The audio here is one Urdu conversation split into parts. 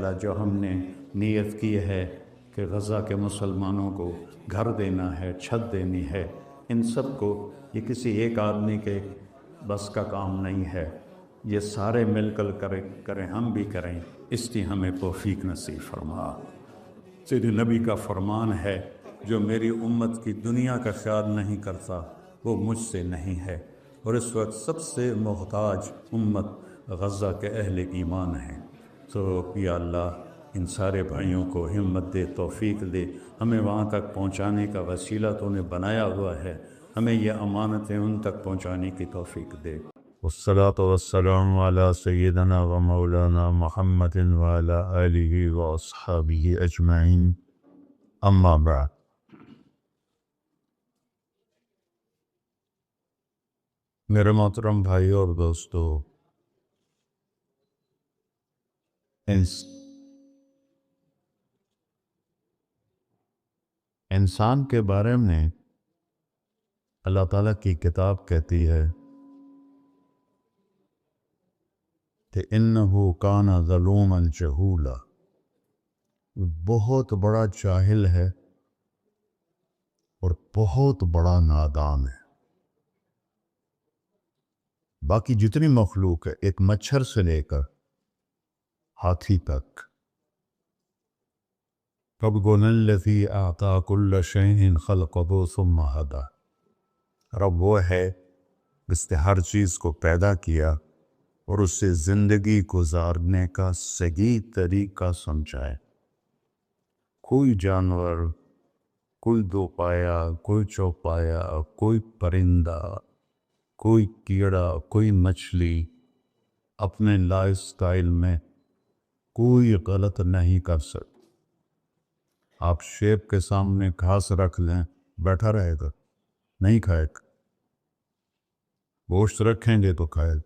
تعالیٰ جو ہم نے نیت کی ہے کہ غزہ کے مسلمانوں کو گھر دینا ہے، چھت دینی ہے، ان سب کو یہ کسی ایک آدمی کے بس کا کام نہیں ہے، یہ سارے مل کر کریں، ہم بھی کریں، اس کی ہمیں توفیق نصیب فرما۔ تیرے نبی کا فرمان ہے، جو میری امت کی دنیا کا خیال نہیں کرتا وہ مجھ سے نہیں ہے، اور اس وقت سب سے محتاج امت غزہ کے اہل ایمان ہیں۔ تو یا اللہ ان سارے بھائیوں کو ہمت دے، توفیق دے، ہمیں وہاں تک پہنچانے کا وسیلہ تو نے بنایا ہوا ہے، ہمیں یہ امانتیں ان تک پہنچانے کی توفیق دے۔ والصلاة والسلام على سيدنا ومولانا محمد وعلى آله وأصحابه أجمعين، اما بعد۔ میرے محترم بھائی اور دوستو، انسان کے بارے میں اللہ تعالیٰ کی کتاب کہتی ہے کہ انہو کان ظلوما جہولا، بہت بڑا جاہل ہے اور بہت بڑا نادان ہے۔ باقی جتنی مخلوق ہے، ایک مچھر سے لے کر ہاتھی تک، ربنا الذی اعطی کل شیء خلقہ ثم ہدی، رب وہ ہے جس نے ہر چیز کو پیدا کیا اور اس سے زندگی گزارنے کا صحیح طریقہ سمجھائے۔ کوئی جانور، کوئی دو پایا، کوئی چوپایا، کوئی پرندہ، کوئی کیڑا، کوئی مچھلی اپنے لائف سٹائل میں کوئی غلط نہیں کر سکتا۔ آپ شیپ کے سامنے گھاس رکھ لیں، بیٹھا رہے گا؟ نہیں کھائے گا۔ گوشت رکھیں گے تو کھائے گا۔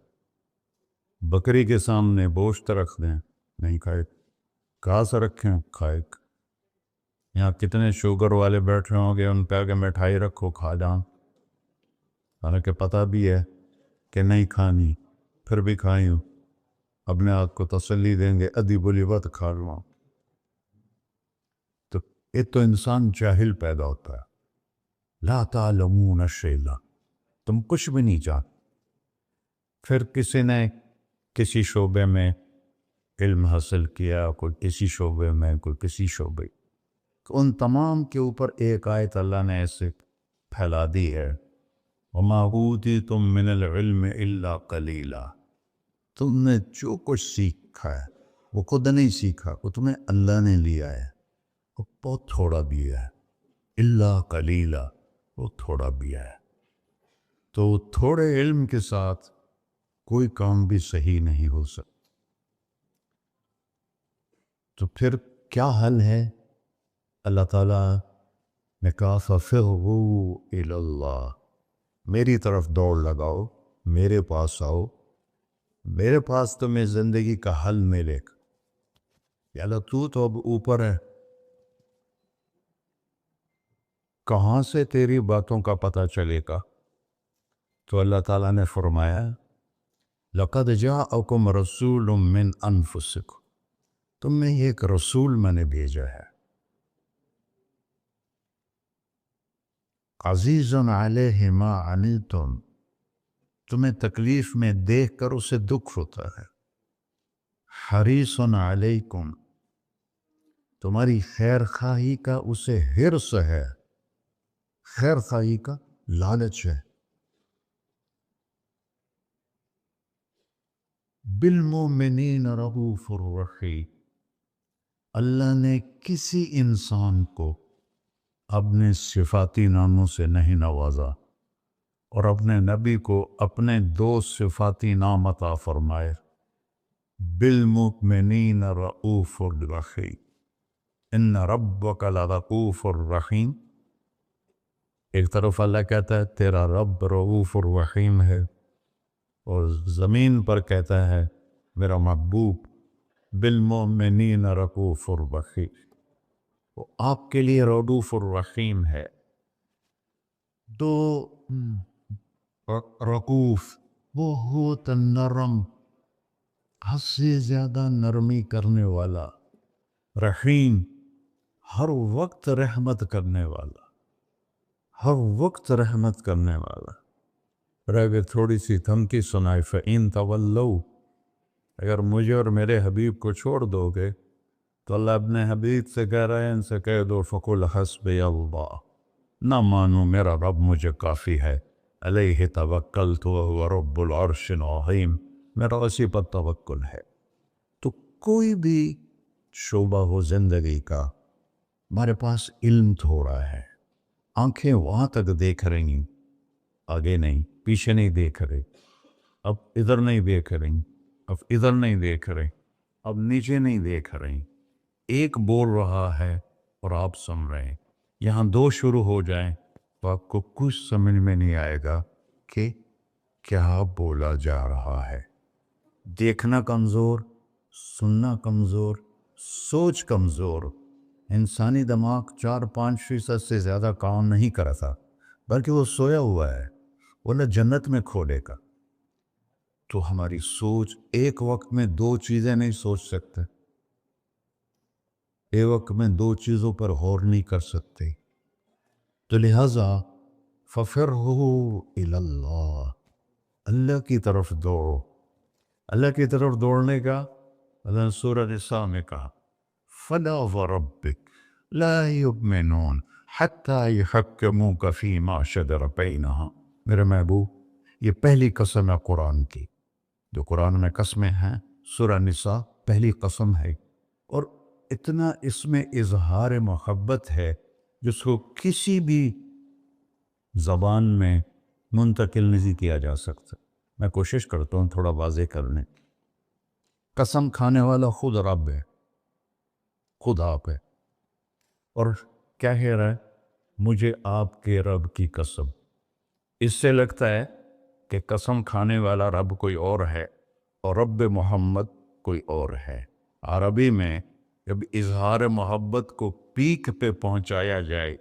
بکری کے سامنے گوشت رکھ دیں، نہیں کھائے گا۔ گھاس رکھیں، کھائے گا۔ یہاں کتنے شوگر والے بیٹھے ہوں گے، ان پہ آگے مٹھائی رکھو، کھا جان، حالانکہ پتہ بھی ہے کہ نہیں کھانی، پھر بھی کھائی ہوں، اپنے آپ کو تسلی دیں گے ادھی بلی بات کھا لوں۔ تو ایک تو انسان جاہل پیدا ہوتا ہے، لا تعلمون شیئا، تم کچھ بھی نہیں جانتے۔ پھر کسی نے کسی شعبے میں علم حاصل کیا، کوئی کسی شعبے میں، کوئی کسی شعبے، تو ان تمام کے اوپر ایک آیت اللہ نے ایسے پھیلا دی ہے، وَمَا أُوتِيتُم مِّنَ الْعِلْمِ إِلَّا قَلِيلًا، تم نے جو کچھ سیکھا ہے وہ خود نہیں سیکھا، وہ تمہیں اللہ نے لیا ہے، وہ بہت تھوڑا بھی ہے، إِلَّا قَلِيلًا، وہ تھوڑا بھی ہے۔ تو تھوڑے علم کے ساتھ کوئی کام بھی صحیح نہیں ہو سکتا۔ تو پھر کیا حل ہے؟ اللہ تعالیٰ نے کہا فَفِرُّوا إِلَى اللَّهِ، میری طرف دوڑ لگاؤ، میرے پاس آؤ، میرے پاس تمہیں زندگی کا حل ملے گا۔ یا اللہ تو اب اوپر ہے، کہاں سے تیری باتوں کا پتہ چلے گا؟ تو اللہ تعالیٰ نے فرمایا لَقَدْ جَاءَكُمْ رَسُولٌ مِّنْ أَنفُسِكُمْ، تم میں ایک رسول میں نے بھیجا ہے، عزیزٌ علیہ ما عنتم، تمہیں تکلیف میں دیکھ کر اسے دکھ ہوتا ہے، حریصٌ علیکم، تمہاری خیر خواہی کا اسے حرص ہے، خیر خواہی کا لالچ ہے، بالمؤمنین رؤوف الرحیم، اللہ نے کسی انسان کو اپنے صفاتی ناموں سے نہیں نوازا اور اپنے نبی کو اپنے دو صفاتی نام عطا فرمائے، بالمؤمنین رؤوف الرحیم، ان ربک لرؤوف الرحیم۔ ایک طرف اللہ کہتا ہے تیرا رب رؤوف الرحیم ہے، اور زمین پر کہتا ہے میرا محبوب بالمؤمنین رؤوف الرحیم، وہ آپ کے لیے رؤوف الرحیم ہے۔ دو رؤوف، بہت نرم، حد سے زیادہ نرمی کرنے والا، رحیم، ہر وقت رحمت کرنے والا، ہر وقت رحمت کرنے والا۔ اور اگر تھوڑی سی دھمکی سنائے فَإِن تَوَلَّوْا، اگر مجھے اور میرے حبیب کو چھوڑ دو گے تو اللہ اپنے حبیب سے کہہ رہے ہیں ان سے کہہ دو فَقُلْ حَسْبِيَ اللَّهُ، نہ مانو میرا رب مجھے کافی ہے، علیہ توکلت وہو رب العرش العظیم، میرا اسی پر توکل ہے۔ تو کوئی بھی شعبہ ہو زندگی کا، ہمارے پاس علم تھوڑا ہے، آنکھیں وہاں تک دیکھ رہی ہیں، آگے نہیں، پیچھے نہیں دیکھ رہے، اب ادھر نہیں دیکھ رہی، اب ادھر نہیں دیکھ رہے، اب نیچے نہیں دیکھ رہے، ایک بول رہا ہے اور آپ سن رہے ہیں، یہاں دو شروع ہو جائیں تو آپ کو کچھ سمجھ میں نہیں آئے گا کہ کیا بولا جا رہا ہے۔ دیکھنا کمزور، سننا کمزور، سوچ کمزور، انسانی دماغ 4-5% سے زیادہ کام نہیں کرتا، بلکہ وہ سویا ہوا ہے، وہ جنت میں کھولے گا۔ تو ہماری سوچ ایک وقت میں دو چیزیں نہیں سوچ سکتے، ایک وقت میں دو چیزوں پر غور نہیں کر سکتے، تو لہٰذا فَفِرُّوا إِلَى اللَّهِ، اللہ کی طرف دوڑو۔ اللہ کی طرف دوڑنے کا اللہ نے سورہ نساء میں کہا فَلَا وَرَبِّكَ لَا يُؤْمِنُونَ حَتَّى يُحَكِّمُوكَ فِيمَا شَجَرَ بَيْنَهُمْ۔ میرے محبوب، یہ پہلی قسم ہے قرآن کی، جو قرآن میں قسمیں ہیں، سورہ نساء پہلی قسم ہے، اور اتنا اس میں اظہار محبت ہے جس کو کسی بھی زبان میں منتقل نہیں کیا جا سکتا۔ میں کوشش کرتا ہوں تھوڑا واضح کرنے۔ قسم کھانے والا خود رب ہے، خود آپ ہے، اور کیا کہہ رہا ہے؟ مجھے آپ کے رب کی قسم۔ اس سے لگتا ہے کہ قسم کھانے والا رب کوئی اور ہے اور رب محمد کوئی اور ہے۔ عربی میں جب اظہار محبت کو پیک پہ پہنچایا جائے،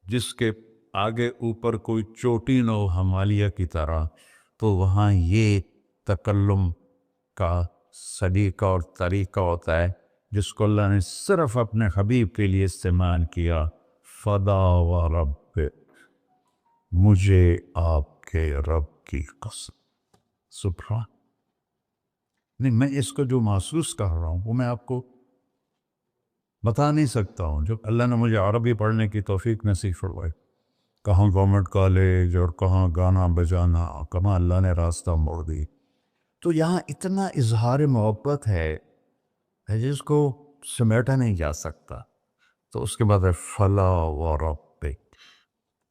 جس کے آگے اوپر کوئی چوٹی نہ ہو ہمالیہ کی طرح، تو وہاں یہ تکلم کا سلیقہ اور طریقہ ہوتا ہے جس کو اللہ نے صرف اپنے حبیب کے لیے استعمال کیا۔ فدا و رب، مجھے آپ کے رب کی قسم۔ سبحان، نہیں، میں اس کو جو محسوس کر رہا ہوں وہ میں آپ کو بتا نہیں سکتا ہوں۔ جب اللہ نے مجھے عربی پڑھنے کی توفیق نصیب فرمائی، کہاں گورنمنٹ کالج اور کہاں گانا بجانا، کہاں اللہ نے راستہ موڑ دی، تو یہاں اتنا اظہار محبت ہے جس کو سمیٹا نہیں جا سکتا۔ تو اس کے بعد ہے فلا و ربک،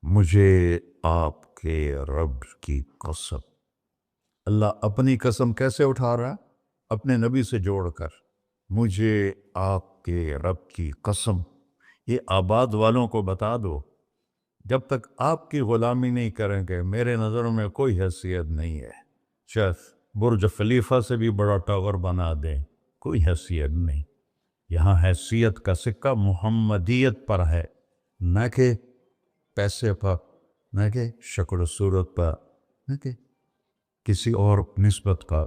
مجھے آپ کے رب کی قسم۔ اللہ اپنی قسم کیسے اٹھا رہا ہے؟ اپنے نبی سے جوڑ کر، مجھے آپ کے رب کی قسم۔ یہ آباد والوں کو بتا دو، جب تک آپ کی غلامی نہیں کریں گے میرے نظر میں کوئی حیثیت نہیں ہے، چاہے برج خلیفہ سے بھی بڑا ٹاور بنا دیں، کوئی حیثیت نہیں۔ یہاں حیثیت کا سکہ محمدیت پر ہے، نہ کہ پیسے پر، نہ کہ شکل و صورت پر، نہ کہ کسی اور نسبت پر۔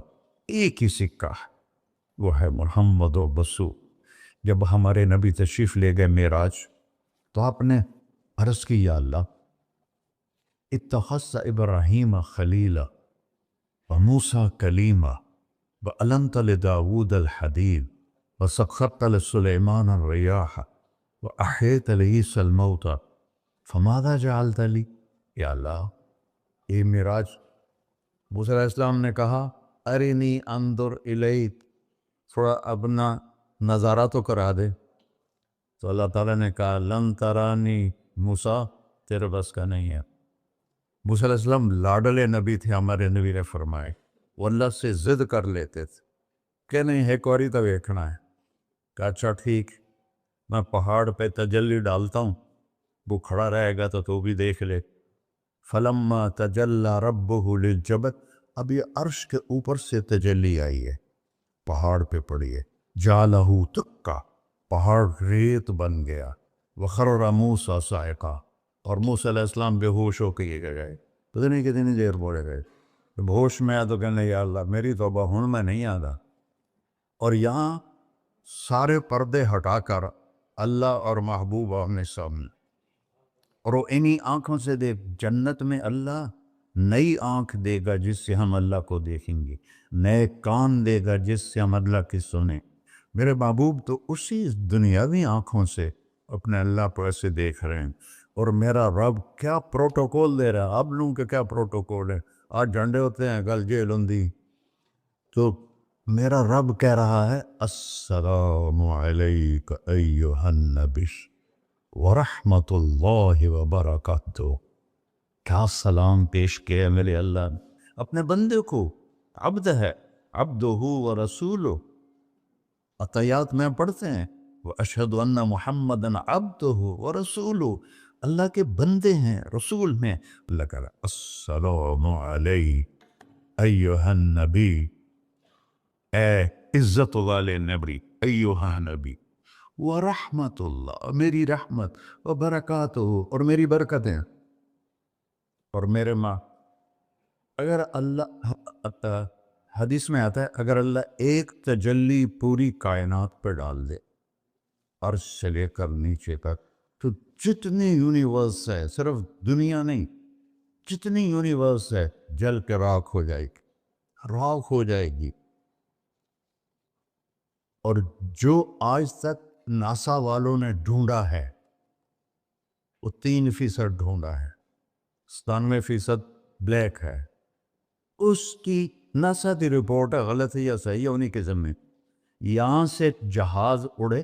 ایک ہی سکہ ہے، وہ ہے محمد و رسول۔ جب ہمارے نبی تشریف لے گئے معراج، تو آپ نے عرض کی یا اللہ اتخذت ابراہیم خلیلا وموسیٰ کلیما وَأَلَنْتَ لِدَاوُودَ الْحَدِيدَ وَسَخَّرْتَ لِسُلَيْمَانَ الرِّيَاحَ وَأَحْيَيْتَ لِعِيسَى الْمَوْتَى فَمَاذَا جَعَلْتَ لِي۔ یا اللہ، یہ معراج، موسیٰ علیہ السلام نے کہا ارنی انظر الیک، تھوڑا اپنا نظارہ تو کرا دے۔ تو اللہ تعالیٰ نے کہا لن ترانی موسیٰ، تیرے بس کا نہیں ہے۔ موسیٰ علیہ السلام لاڈلے نبی تھے، ہمارے نبی نے فرمائے، وہ اللہ سے ضد کر لیتے تھے کہ نہیں ایک باری تو دیکھنا ہے۔ کہا اچھا ٹھیک، میں پہاڑ پہ تجلی ڈالتا ہوں، وہ کھڑا رہے گا تو بھی دیکھ لے۔ فلما تجلی ربہ للجبل، اب یہ عرش کے اوپر سے تجلی آئی ہے، پہاڑ پہ پڑی ہے، جعلہ دکا، پہاڑ ریت بن گیا، وخر موسیٰ صاعقہ، اور موسیٰ علیہ السلام بے ہوش ہو کے یہ گئے، پتہ نہیں کتنی دیر بولے گئے۔ جب ہوش میں آیا تو کہنے یا اللہ میری توبہ ہن میں نہیں آتا۔ اور یہاں سارے پردے ہٹا کر اللہ اور محبوب آمنے سامنے، اور وہ انہی آنکھوں سے دیکھ، جنت میں اللہ نئی آنکھ دے گا جس سے ہم اللہ کو دیکھیں گے، نئے کان دے گا جس سے ہم اللہ کی سنیں۔ میرے محبوب تو اسی دنیاوی آنکھوں سے اپنے اللہ کو ایسے دیکھ رہے ہیں، اور میرا رب کیا پروٹوکول دے رہا ہے۔ اب لوگوں کے کیا پروٹوکول ہے، آج جھنڈے ہوتے ہیں، کل جیل ہوندی، تو میرا رب کہہ رہا ہے السلام علیک ایہا النبی ورحمۃ اللہ وبرکاتہ۔ کیا سلام پیش کیا میرے اللہ نے اپنے بندے کو، عبد ہے، عبدہ ورسولہ، عطیات میں پڑھتے ہیں واشہد ان محمدًا عبدہ ورسولہ، اللہ کے بندے ہیں، رسول میں۔ اللہ کہہ رہا السلام علیک ایہا النبی، اے عزت والے نبی، ایہا نبی، ورحمت اللہ، میری رحمت، وبرکاتہ، اور میری برکتیں، اور میرے ماں۔ اگر اللہ، حدیث میں آتا ہے اگر اللہ ایک تجلی پوری کائنات پہ ڈال دے، عرش سے لے کر نیچے تک، تو جتنی یونیورس ہے، صرف دنیا نہیں، جتنی یونیورس ہے جل کے راکھ ہو جائے گی، راکھ ہو جائے گی۔ اور جو آج تک ناسا والوں نے ڈھونڈا ہے وہ 3% ڈھونڈا ہے، 97% بلیک ہے، اس کی ناسا کی رپورٹ ہے، غلط ہے یا صحیح ہے انہی کے ذمے۔ یہاں سے جہاز اڑے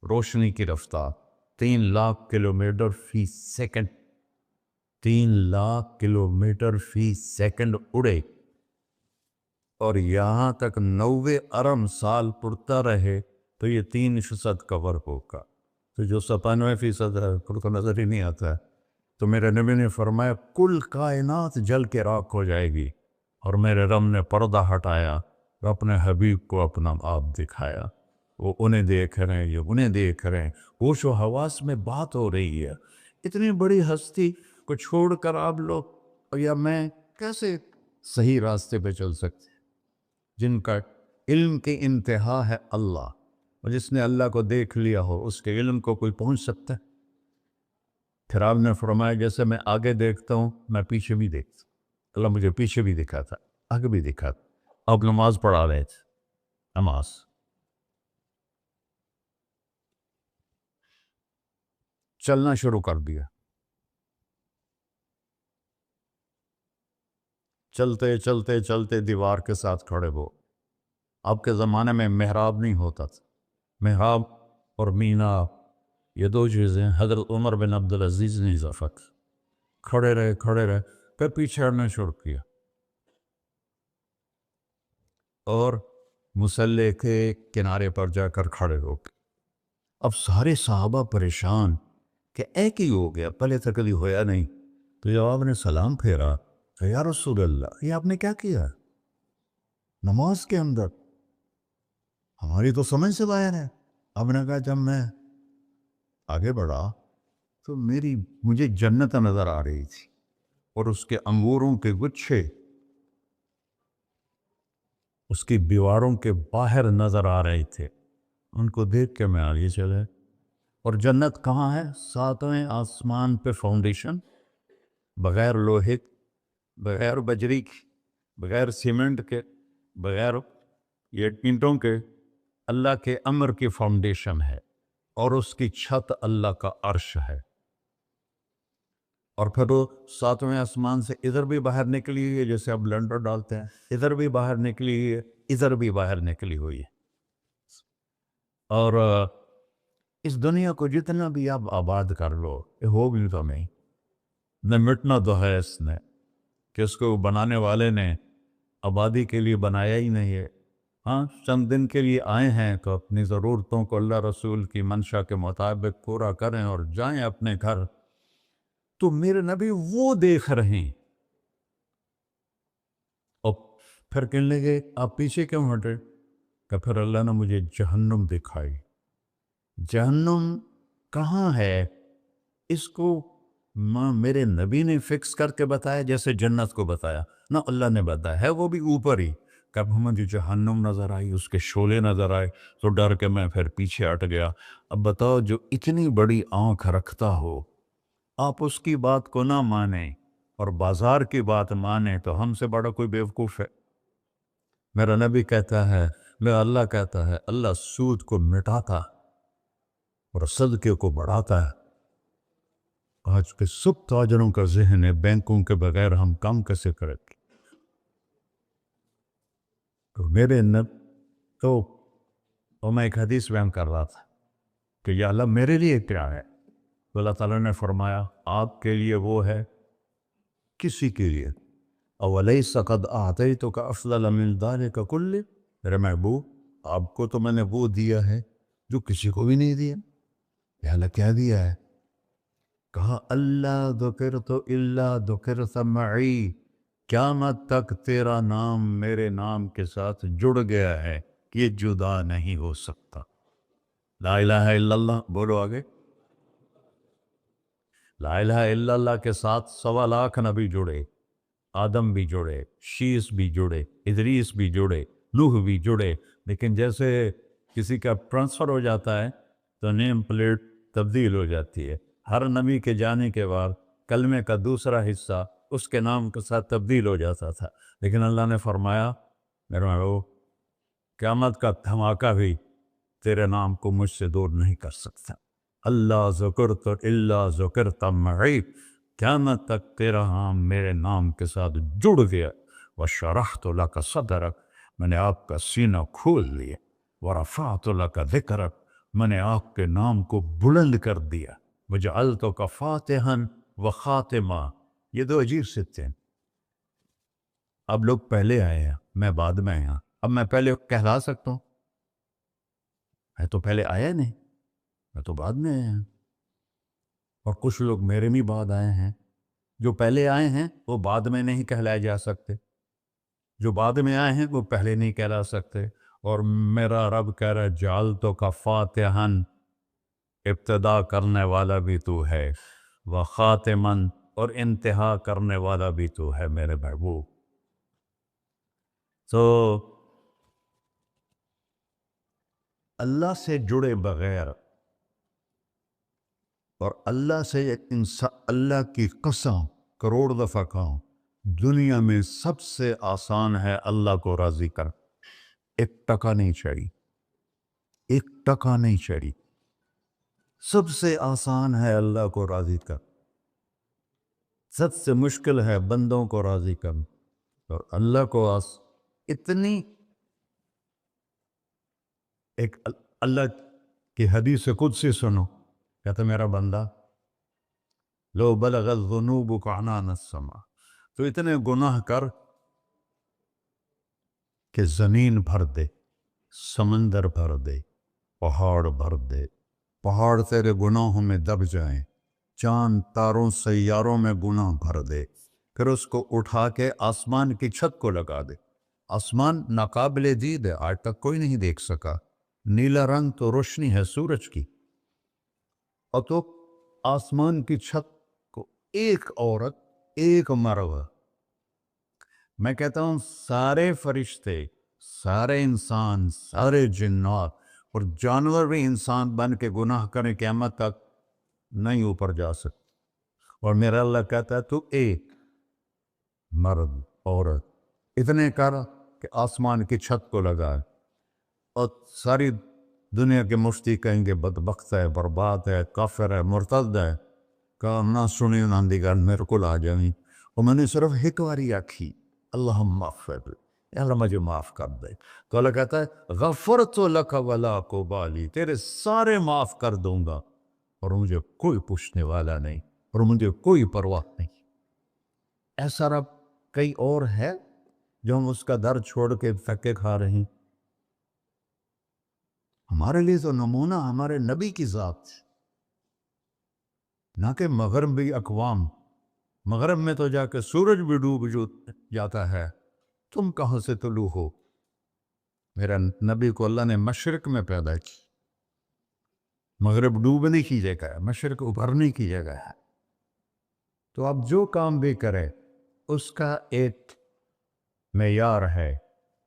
روشنی کی رفتار 3 لاکھ کلومیٹر فی سیکنڈ، 3 لاکھ کلومیٹر فی سیکنڈ اڑے، اور یہاں تک 90 ارب سال اڑتا رہے تو یہ 3% کور ہوگا، تو جو 97% ہے پھر تو نظر ہی نہیں آتا ہے۔ تو میرے نبی نے فرمایا کل کائنات جل کے راکھ ہو جائے گی، اور میرے رب نے پردہ ہٹایا، اپنے حبیب کو اپنا آپ دکھایا، وہ انہیں دیکھ رہے ہیں، یہ انہیں دیکھ رہے ہیں، ہوش و حواس میں بات ہو رہی ہے۔ اتنی بڑی ہستی کو چھوڑ کر آپ لوگ یا میں کیسے صحیح راستے پہ چل سکتے، جن کا علم کی انتہا ہے اللہ، اور جس نے اللہ کو دیکھ لیا ہو اس کے علم کو کوئی پہنچ سکتا ہے؟ پھر آپ نے فرمایا جیسے میں آگے دیکھتا ہوں میں پیچھے بھی دیکھتا ہوں، اللہ مجھے پیچھے بھی دکھاتا، آگے بھی دکھاتا۔ آپ نماز پڑھا رہے تھے، نماز چلنا شروع کر دیا، چلتے چلتے چلتے دیوار کے ساتھ کھڑے ہو۔ آپ کے زمانے میں محراب نہیں ہوتا تھا، محراب اور مینار یہ 2 چیزیں حضرت عمر بن عبدالعزیز نے اضافہ کی۔ کھڑے رہے کھڑے رہے، پھر پیچھے ہٹنا شروع کیا، اور مصلی کے کنارے پر جا کر کھڑے ہو گئے۔ اب سارے صحابہ پریشان کہ ایک ہی ہو گیا، پہلے تو کبھی ہویا نہیں۔ تو جب آپ نے سلام پھیرا کہ یا رسول اللہ یہ آپ نے کیا کیا نماز کے اندر، ہماری تو سمجھ سے باہر ہے۔ آپ نے کہا جب میں آگے بڑھا تو مجھے جنت نظر آ رہی تھی، اور اس کے انگوروں کے گچھے اس کی دیواروں کے باہر نظر آ رہے تھے، ان کو دیکھ کے میں آگے چلے۔ اور جنت کہاں ہے؟ 7ویں آسمان پہ فاؤنڈیشن، بغیر لوہے، بغیر بجری کی، بغیر سیمنٹ کے، بغیر یہ اینٹوں کے، اللہ کے امر کی فاؤنڈیشن ہے، اور اس کی چھت اللہ کا عرش ہے۔ اور پھر وہ 7ویں آسمان سے ادھر بھی باہر نکلی ہوئی ہے، جیسے اب لنڈر ڈالتے ہیں، ادھر بھی باہر نکلی ہوئی ہے، ادھر بھی باہر نکلی ہوئی ہے۔ اور اس دنیا کو جتنا بھی آپ آباد کر لو یہ ہو بھی تو نہیں، نہ مٹنا تو ہے اس نے، کہ اس کو بنانے والے نے آبادی کے لیے بنایا ہی نہیں ہے۔ ہاں چند دن کے لیے آئے ہیں تو اپنی ضرورتوں کو اللہ رسول کی منشا کے مطابق پورا کریں اور جائیں اپنے گھر۔ تو میرے نبی وہ دیکھ رہے ہیں، اور پھر کہنے لگے آپ پیچھے کیوں ہٹے؟ کہ پھر اللہ نے مجھے جہنم دکھائی۔ جہنم کہاں ہے اس کو میرے نبی نے فکس کر کے بتایا جیسے جنت کو بتایا؟ نہ اللہ نے بتایا ہے، وہ بھی اوپر ہی، کب مجھے جہنم نظر آئی، اس کے شعلے نظر آئے تو ڈر کے میں پھر پیچھے ہٹ گیا۔ اب بتاؤ، جو اتنی بڑی آنکھ رکھتا ہو، آپ اس کی بات کو نہ مانیں اور بازار کی بات مانیں تو ہم سے بڑا کوئی بیوقوف ہے؟ میرا نبی کہتا ہے، میرا اللہ کہتا ہے، اللہ سود کو مٹاتا اور صدقے کو بڑھاتا ہے۔ آج کے سب تاجروں کا ذہن ہے بینکوں کے بغیر ہم کام کیسے کریں گے۔ تو میرے تو میں ایک حدیث بیان کر رہا تھا کہ یا اللہ میرے لیے کیا ہے؟ تو اللہ تعالیٰ نے فرمایا آپ کے لیے وہ ہے، کسی کے لیے اولیس قد اعطیتک افضل من ذلک کلہ، میرے محبوب آپ کو تو میں نے وہ دیا ہے جو کسی کو بھی نہیں دیا۔ یا اللہ کیا دیا ہے؟ کہا اللہ ذکرت الا ذکرت معی، قیامت تک تیرا نام میرے نام کے ساتھ جڑ گیا ہے، یہ جدا نہیں ہو سکتا۔ لا الہ الا اللہ بولو آگے۔ لا الہ الا اللہ کے ساتھ 1.25 نبی جڑے، آدم بھی جڑے، شیس بھی جڑے، ادریس بھی جڑے، نوح بھی جڑے، لیکن جیسے کسی کا ٹرانسفر ہو جاتا ہے تو نیم پلیٹ تبدیل ہو جاتی ہے۔ ہر نبی کے جانے کے بعد کلمے کا دوسرا حصہ اس کے نام کے ساتھ تبدیل ہو جاتا تھا، لیکن اللہ نے فرمایا میرے محبوب قیامت کا دھماکہ بھی تیرے نام کو مجھ سے دور نہیں کر سکتا۔ اللہ ذکرت الا ذکرت معی، قیامت تک تیرا نام میرے نام کے ساتھ جڑ گیا۔ وشرحت لک صدرک، میں نے آپ کا سینہ کھول لیا۔ ورفعت لک ذکرک، میں نے آپ کے نام کو بلند کر دیا۔ وجعلتک فاتحا وخاتمہ، یہ دو عجیب صفتے ہیں۔ اب لوگ پہلے آئے ہیں، میں بعد میں آیا، اب میں پہلے کہلا سکتا ہوں؟ میں تو پہلے آیا نہیں، میں تو بعد میں آیا۔ اور کچھ لوگ میرے بھی بعد آئے ہیں، جو پہلے آئے ہیں وہ بعد میں نہیں کہلائے جا سکتے، جو بعد میں آئے ہیں وہ پہلے نہیں کہلا سکتے۔ اور میرا رب کہہ رہا ہے جعلتک فاتحا، ابتدا کرنے والا بھی تو ہے، وخاتما، اور انتہا کرنے والا بھی تو ہے میرے محبوب۔ تو اللہ سے جڑے بغیر اور اللہ سے انسان، اللہ کی قسم کروڑ دفعہ کہوں، دنیا میں سب سے آسان ہے اللہ کو راضی کر۔ 1 ٹکا نہیں چڑھی، 1 ٹکا نہیں چڑھی، سب سے آسان ہے اللہ کو راضی کر، سب سے مشکل ہے بندوں کو راضی کر۔ اور اللہ کو اتنی ایک اللہ کی حدیث قدسی سنو، کہتا میرا بندہ لو بلغت ذنوبک عنان السماء، تو اتنے گناہ کر کہ زمین بھر دے، سمندر بھر دے، پہاڑ بھر دے، پہاڑ تیرے گناہوں میں دب جائیں، چاند تاروں سیاروں میں گناہ بھر دے، پھر اس کو اٹھا کے آسمان کی چھت کو لگا دے۔ آسمان ناقابل دید ہے، آج تک کوئی نہیں دیکھ سکا، نیلا رنگ تو روشنی ہے سورج کی، اور تو آسمان کی چھت کو ایک عورت، ایک مرد، میں کہتا ہوں سارے فرشتے، سارے انسان، سارے جنات اور جانور بھی انسان بن کے گناہ کریں قیامت تک نہیں اوپر جا سکتے۔ اور میرا اللہ کہتا ہے تو ایک مرد عورت اتنے کر کہ آسمان کی چھت کو لگائے، اور ساری دنیا کے مفتی کہیں گے بدبخت ہے، برباد ہے، کافر ہے، مرتد ہے، کہا نہ سنی نہ دیگر میرے کو آ جائیں، اور میں نے صرف ایک باری آکھی اللہم اغفر، اے اللہ مجھے معاف کر دے، تو اللہ کہتا ہے غفرت لک ولا ابالی، تیرے سارے معاف کر دوں گا اور مجھے کوئی پوچھنے والا نہیں اور مجھے کوئی پرواہ نہیں۔ ایسا رب کئی اور ہے جو ہم اس کا در چھوڑ کے دھکے کھا رہے ہیں؟ ہمارے لیے تو نمونہ ہمارے نبی کی ذات، نہ کہ مغربی اقوام۔ مغرب میں تو جا کے سورج بھی ڈوب جاتا ہے، تم کہاں سے طلوع ہو؟ میرا نبی کو اللہ نے مشرق میں پیدا کی، مغرب ڈوبنے کی جگہ ہے، مشرق ابھرنے کی جگہ ہے۔ تو اب جو کام بھی کرے اس کا ایک معیار ہے،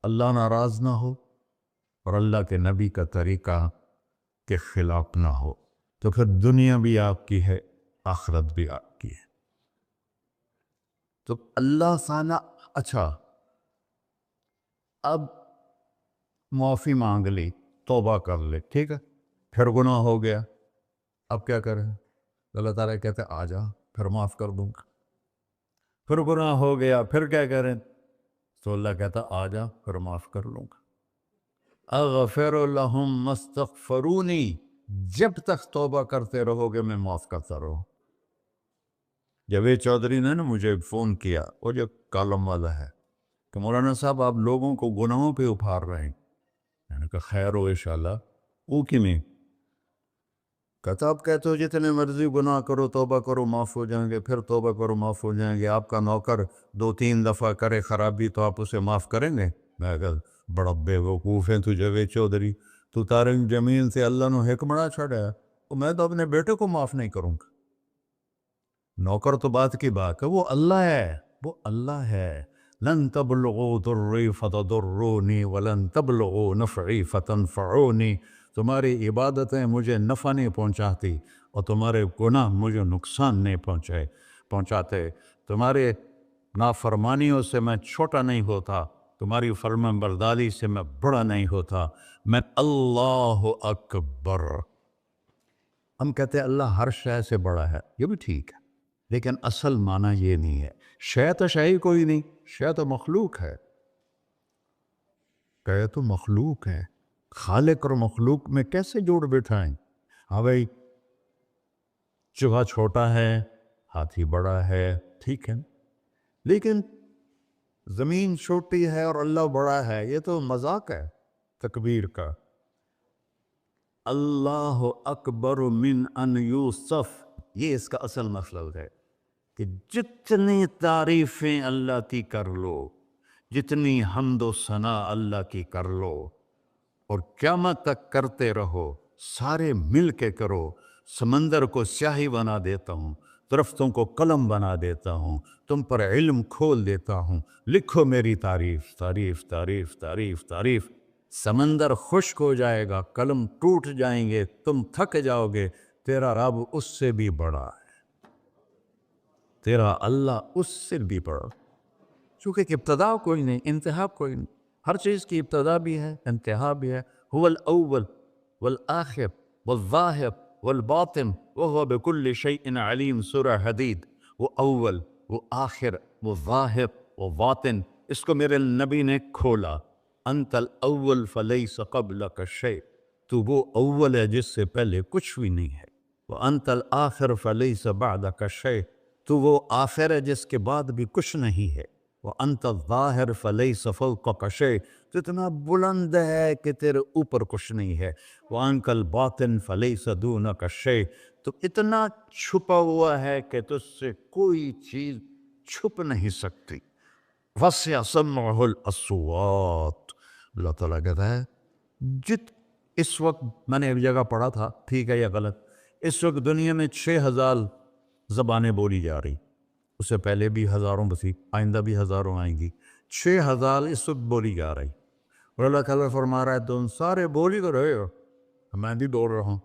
اللہ ناراض نہ ہو اور اللہ کے نبی کا طریقہ کے خلاف نہ ہو، تو پھر دنیا بھی آپ کی ہے، آخرت بھی آپ کی ہے۔ تو اللہ تعالیٰ اچھا اب معافی مانگ لی، توبہ کر لے، ٹھیک ہے، پھر گناہ ہو گیا، اب کیا کریں؟ اللہ تعالیٰ کہتے آ جا پھر معاف کر دوں گا۔ پھر گناہ ہو گیا، پھر کیا کریں؟ تو اللہ کہتا آ جا پھر معاف کر لوں گا۔ اغفر لہم مستغفرونی، جب تک توبہ کرتے رہو گے میں معاف کرتا رہوں۔ جاوید چودھری نے نا مجھے فون کیا، وہ جو کالم والا ہے، کہ مولانا صاحب آپ لوگوں کو گناہوں پہ ابھار رہے ہیں۔ میں نے کہا خیر ہو انشاءاللہ، وہ کی میں کہتا آپ کہتے ہو جتنے مرضی گناہ کرو توبہ کرو معاف ہو جائیں گے، پھر توبہ کرو معاف ہو جائیں گے، آپ کا نوکر 2-3 دفعہ کرے خرابی تو آپ اسے معاف کریں گے؟ میں کہا بڑا بے وقوف ہے تو جاوید چودھری، تو تارنگ جمیل سے اللہ نے حکمڑا چھڑا ہے، تو میں تو اپنے بیٹے کو معاف نہیں کروں گا۔ نوکر تو بات کی بات ہے، وہ اللہ ہے، وہ اللہ ہے۔ لن تبلغوا ضری فتضرونی ولن تبلغوا نفعی فتنفعونی، تمہاری عبادتیں مجھے نفع نہیں پہنچاتی اور تمہارے گناہ مجھے نقصان نہیں پہنچاتے، تمہارے نافرمانیوں سے میں چھوٹا نہیں ہوتا، تمہاری فرمان برداری سے میں بڑا نہیں ہوتا، میں اللہ اکبر۔ ہم کہتے ہیں اللہ ہر شے سے بڑا ہے، یہ بھی ٹھیک ہے، لیکن اصل معنی یہ نہیں ہے۔ شے تو شے ہی کوئی نہیں، شے تو مخلوق ہے، کہ تو مخلوق ہے، خالق اور مخلوق میں کیسے جوڑ بٹھائیں؟ ہاں بھائی چوہا چھوٹا ہے، ہاتھی بڑا ہے، ٹھیک ہے، لیکن زمین چھوٹی ہے اور اللہ بڑا ہے، یہ تو مذاق ہے تکبیر کا۔ اللہ اکبر من ان یوسف، یہ اس کا اصل مطلب ہے کہ جتنی تعریفیں اللہ کی کر لو، جتنی حمد و ثنا اللہ کی کر لو اور قیامت تک کرتے رہو، سارے مل کے کرو۔ سمندر کو سیاہی بنا دیتا ہوں، درختوں کو قلم بنا دیتا ہوں، تم پر علم کھول دیتا ہوں، لکھو میری تعریف، تعریف تعریف تعریف تعریف۔ سمندر خشک ہو جائے گا، قلم ٹوٹ جائیں گے، تم تھک جاؤ گے، تیرا رب اس سے بھی بڑا ہے، تیرا اللہ اس سے بھی بڑا، چونکہ ابتدا کوئی نہیں، انتہا کوئی نہیں، ہر چیز کی ابتدا بھی ہے انتہا بھی ہے۔ هو الاول والآخر والظاہر والباطن وهو بكل شيء علیم، سورہ حدید۔ وہ اول، وہ آخر، وہ ظاہر، وہ باطن، اس کو میرے نبی نے کھولا۔ انت الاول فلیس قبلک شیء، تو وہ اول ہے جس سے پہلے کچھ بھی نہیں ہے۔ وانت الآخر فلیس بعدک شیء، تو وہ آخر ہے جس کے بعد بھی کچھ نہیں ہے۔ وانت الظاہر فلیس فوقک شیء، تو اتنا بلند ہے کہ تیرے اوپر کچھ نہیں ہے۔ وانت الباطن فلیس دونک شیء، تو اتنا چھپا ہوا ہے کہ تجھ سے کوئی چیز چھپ نہیں سکتی۔ وسع سمعہ الاصوات، اللہ تعالیٰ کہتا ہے اس وقت میں نے ایک جگہ پڑھا تھا، ٹھیک ہے یا غلط، اس وقت دنیا میں 6000 زبانیں بولی جا رہی، اس سے پہلے بھی ہزاروں بسی، آئندہ بھی ہزاروں آئیں گی، 6000 اس وقت بولی جا رہی، اور اللہ تعالیٰ فرما رہا ہے تم سارے بولی تو رہے ہو، میں بھی بول رہا ہوں،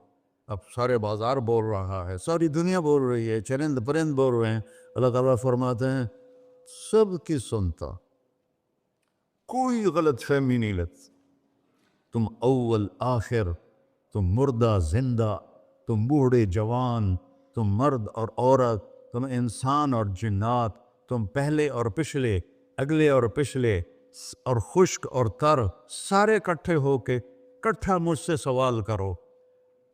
اب سارے بازار بول رہا ہے، ساری دنیا بول رہی ہے، چرند پرند بول رہے ہیں، اللہ تعالیٰ فرماتے ہیں سب کی سنتا، کوئی غلط فہمی نہیں لگتی، تم اول آخر، تم مردہ زندہ، تم بوڑھے جوان، تم مرد اور عورت، تم انسان اور جنات، تم پہلے اور پچھلے، اگلے اور پچھلے، اور خشک اور تر، سارے اکٹھے ہو کے اکٹھا مجھ سے سوال کرو۔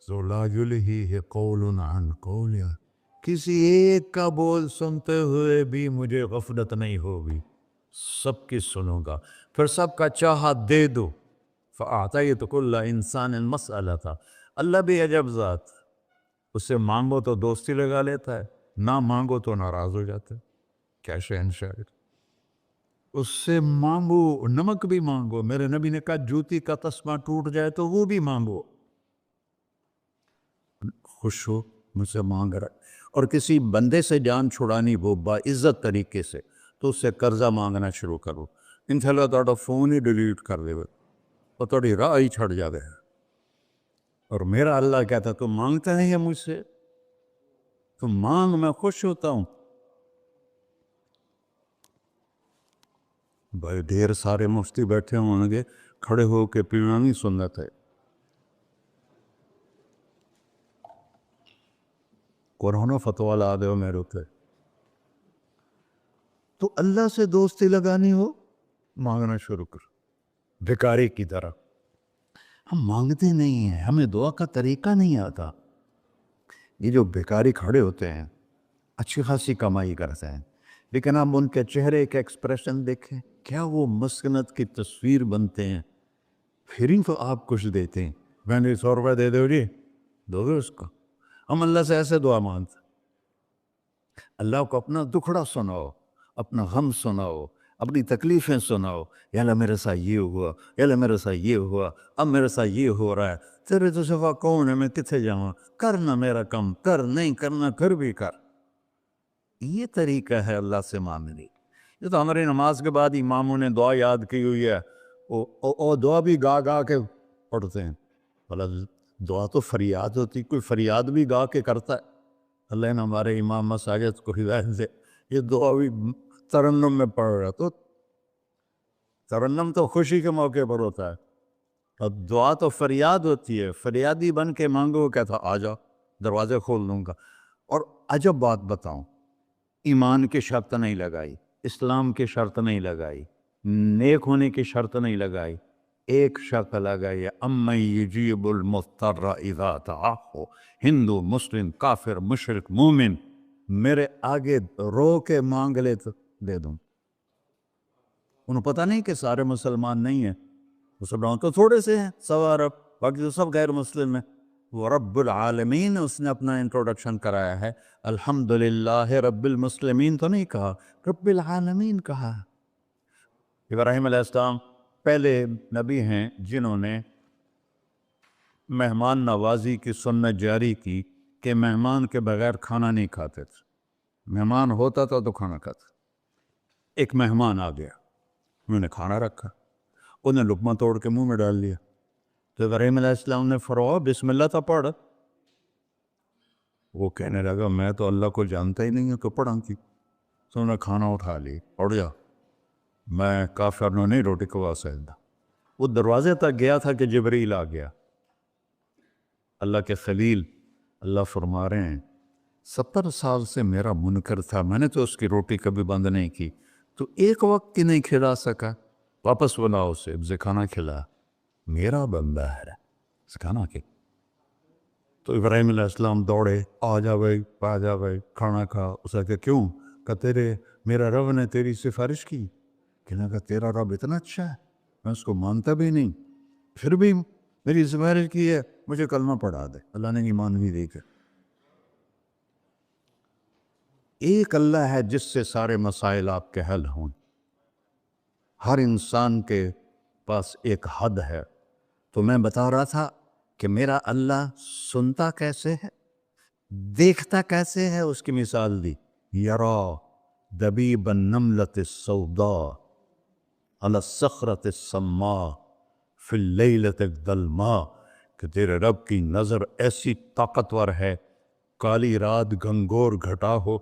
ذو لا یلہیہ قول عن قول، کسی ایک کا بول سنتے ہوئے بھی مجھے غفلت نہیں ہوگی، سب کی سنوں گا، پھر سب کا چاہا دے دو۔ فَأَعْطَيْتُ كُلَّ إِنسَانٍ مَسْأَلَةً، اللہ بھی عجب ذات، اس سے مانگو تو دوستی لگا لیتا ہے، نہ مانگو تو ناراض ہو جاتا ہے، کیا شہنشاہ، اس سے مانگو، نمک بھی مانگو، میرے نبی نے کہا جوتی کا تسمہ ٹوٹ جائے تو وہ بھی مانگو، خوش ہو مجھ سے مانگ رہا ہے۔ اور کسی بندے سے جان چھڑانی وہ باعزت طریقے سے، تو اس سے قرضہ مانگنا شروع کرو، انشاءاللہ تہاڈا فون ہی ڈیلیٹ کر دے اور تہاڈی راہ ہی چھڑ جاوے. اور میرا اللہ کہتا تو مانگتا ہے مجھ سے تو مانگ، میں خوش ہوتا ہوں. بھائی ڈھیر سارے مفتی بیٹھے ہوں گے، کھڑے ہو کے پینا نہیں سنت ہے. قرآن و فتویٰ لا دے میرے اوپر. تو اللہ سے دوستی لگانی ہو، مانگنا شروع کر بھکاری کی طرح. ہم مانگتے نہیں ہیں، ہمیں دعا کا طریقہ نہیں آتا. یہ جو بھکاری کھڑے ہوتے ہیں اچھی خاصی کمائی کرتے ہیں، لیکن آپ ان کے چہرے کے ایکسپریشن دیکھیں، کیا وہ مسکنت کی تصویر بنتے ہیں. پھر ہی تو آپ کچھ دیتے ہیں. میں نے 100 روپے دے دو جی، دو گے اس کو. ہم اللہ سے ایسے دعا مانگتے ہیں. اللہ کو اپنا دکھڑا سناؤ، اپنا غم سناؤ، اپنی تکلیفیں سناؤ. یا اللہ میرے ساتھ یہ ہوا، یا اللہ میرے ساتھ یہ ہوا، اب میرے ساتھ یہ ہو رہا ہے. تیرے تو سوا کون ہے، میں کتنے جاؤں؟ کرنا میرا کم، کر نہیں کرنا کر بھی کر. یہ طریقہ ہے اللہ سے مانگنے. یہ تو ہماری نماز کے بعد اماموں نے دعا یاد کی ہوئی ہے، وہ دعا بھی گا گا کے پڑھتے ہیں. بھلا دعا تو فریاد ہوتی، کوئی فریاد بھی گا کے کرتا ہے. اللہ نے ہمارے امام مساجد کو ہدایت سے یہ دعا بھی ترنم میں پڑھ رہا. تو ترنم تو خوشی کے موقع پر ہوتا ہے، اور دعا تو فریاد ہوتی ہے. فریادی بن کے مانگو، کہتا آ جاؤ دروازے کھول دوں گا. اور عجب بات بتاؤں، ایمان کی شرط نہیں لگائی، اسلام کی شرط نہیں لگائی، نیک ہونے کی شرط نہیں لگائی. ایک شرط لگائی، امن یجیب المضطر اذا دعاہ. ہندو، مسلم، کافر، مشرک، مومن میرے آگے رو کے مانگ لے تو دے دوں. انہوں پتہ نہیں کہ سارے مسلمان نہیں ہیں، مسلمان تو تھوڑے سے ہیں، 100 ارب، باقی تو سب غیر مسلم ہیں. وہ رب العالمین اس نے اپنا انٹروڈکشن کرایا ہے. الحمدللہ رب المسلمین تو نہیں کہا، رب العالمین کہا. ابراہیم علیہ السلام پہلے نبی ہیں جنہوں نے مہمان نوازی کی سنت جاری کی کہ مہمان کے بغیر کھانا نہیں کھاتے تھے. مہمان ہوتا تھا تو کھانا کھاتے. ایک مہمان آ گیا، انہوں نے کھانا رکھا، انہیں لقمہ توڑ کے منہ میں ڈال دیا. تو ابراہیم علیہ السلام نے فرمایا بسم اللہ تھا پڑھ. وہ کہنے لگا میں تو اللہ کو جانتا ہی نہیں ہوں کہ پڑھا کی. تو انہوں نے کھانا اٹھا لی، پڑھ جا، میں کافر نو نہیں روٹی کھوا سکتا. وہ دروازے تک گیا تھا کہ جبریل آ گیا، اللہ کے خلیل. اللہ فرما رہے ہیں 70 سال سے میرا منکر تھا، میں نے تو اس کی روٹی کبھی بند نہیں کی، تو ایک وقت کی نہیں کھلا سکا. واپس بلا اسے، اسے کھانا کھلا، میرا بندہ ہے، کھانا کھلا. تو ابراہیم علیہ السلام دوڑے، آ جا بھائی، آ جا بھائی، کھانا کھا. اسے کہ کیوں؟ کہ تیرے میرا رب نے تیری سفارش کی. کہنے لگا تیرا رب اتنا اچھا ہے، میں اس کو مانتا بھی نہیں، پھر بھی میری سفارش کی ہے، مجھے کلمہ پڑھا دے. اللہ نے ایمان بھی دے کر. ایک اللہ ہے جس سے سارے مسائل آپ کے حل ہوں. ہر انسان کے پاس ایک حد ہے. تو میں بتا رہا تھا کہ میرا اللہ سنتا کیسے ہے، دیکھتا کیسے ہے. اس کی مثال دی، یرا دبیب النملۃ السوداء علی الصخرۃ الصماء فی اللیلۃ الظلماء. کہ تیرے رب کی نظر ایسی طاقتور ہے، کالی رات گھنگور گھٹا ہو،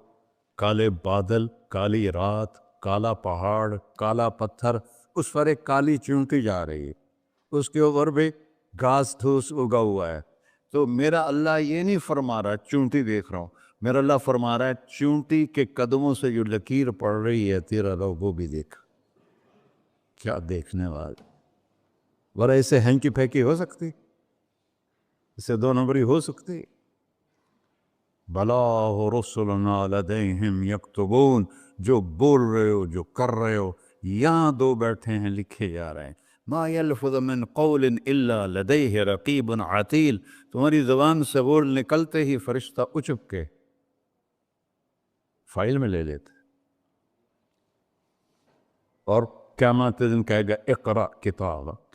کالے بادل، کالی رات، کالا پہاڑ، کالا پتھر، اس پر ایک کالی چونٹی جا رہی ہے، اس کے اوپر بھی گھاس دھوس اگا ہوا ہے. تو میرا اللہ یہ نہیں فرما رہا چونٹی دیکھ رہا ہوں، میرا اللہ فرما رہا ہے چونٹی کے قدموں سے جو لکیر پڑ رہی ہے تیرا رب وہ بھی دیکھ. کیا دیکھنے والا! ورہ اسے ہینکی پھینکی ہو سکتی، اسے 2 نمبری ہو سکتی. بلا رسلنا لدیہم یکتبون. جو بول رہے ہو، جو کر رہے ہو، یہاں 2 بیٹھے ہیں، لکھے جا رہے ہیں. ما یلفظ من قول الا لدیہ رقیب عتید. تمہاری زبان سے بول نکلتے ہی فرشتہ اچک کے فائل میں لے لیتے. اور قیامت دن کہے گا اقرأ کتابک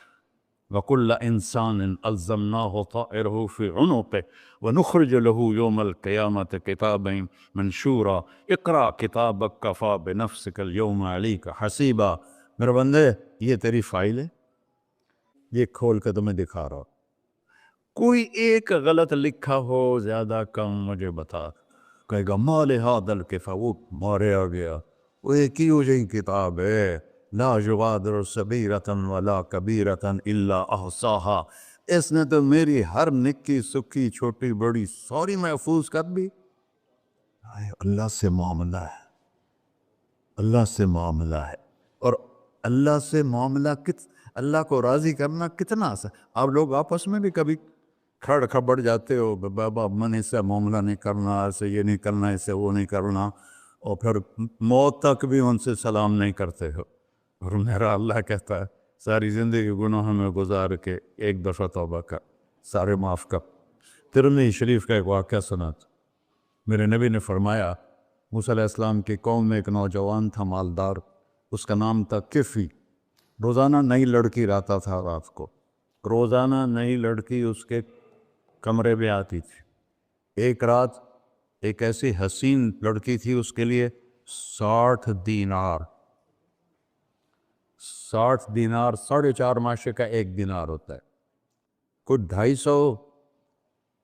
وَكُلَّ إِنسَانٍ أَلْزَمْنَاهُ طَائِرَهُ فِي عُنُقِهِ وَنُخْرِجُ لَهُ يَوْمَ الْقِيَامَةِ كِتَابًا مَنْشُورًا اقرأ كِتَابَكَ كَفَى بِنَفْسِكَ الْيَوْمَ عَلَيْكَ حَسِيبًا. میرے بندے یہ تیری فائل ہے، یہ کھول کے تمہیں دکھا رہا ہوں، کوئی ایک غلط لکھا ہو زیادہ کم مجھے بتا۔ کہے گا مال ہادل کے وہ مارے آ گیا، وہ ایک ہی وجہ کتاب ہے، لا یغادر صغیرۃ ولا کبیرۃ الا احصاها، اس نے تو میری ہر نکی سکی چھوٹی بڑی ساری محفوظ کر دی۔ اللہ سے معاملہ ہے، اللہ سے معاملہ ہے، اور اللہ سے معاملہ اللہ کو راضی کرنا کتنا آسان۔ آپ لوگ آپس میں بھی کبھی کھڑ کھبڑ جاتے ہو، بابا من سے معاملہ نہیں کرنا، ایسے یہ نہیں کرنا، ایسے وہ نہیں کرنا، اور پھر موت تک بھی ان سے سلام نہیں کرتے ہو۔ اور میرا اللہ کہتا ہے ساری زندگی گناہوں میں گزار کے ایک دفعہ توبہ کر، سارے معاف کر۔ ترمذی شریف کا ایک واقعہ سنا تھا، میرے نبی نے فرمایا موسیٰ علیہ السلام کی قوم میں ایک نوجوان تھا مالدار، اس کا نام تھا کفی، روزانہ نئی لڑکی لاتا تھا رات کو، روزانہ نئی لڑکی اس کے کمرے میں آتی تھی۔ ایک رات ایک ایسی حسین لڑکی تھی، اس کے لیے 60 دینار، 60 دینار 4.5 ماشے کا ایک دینار ہوتا ہے، کچھ 250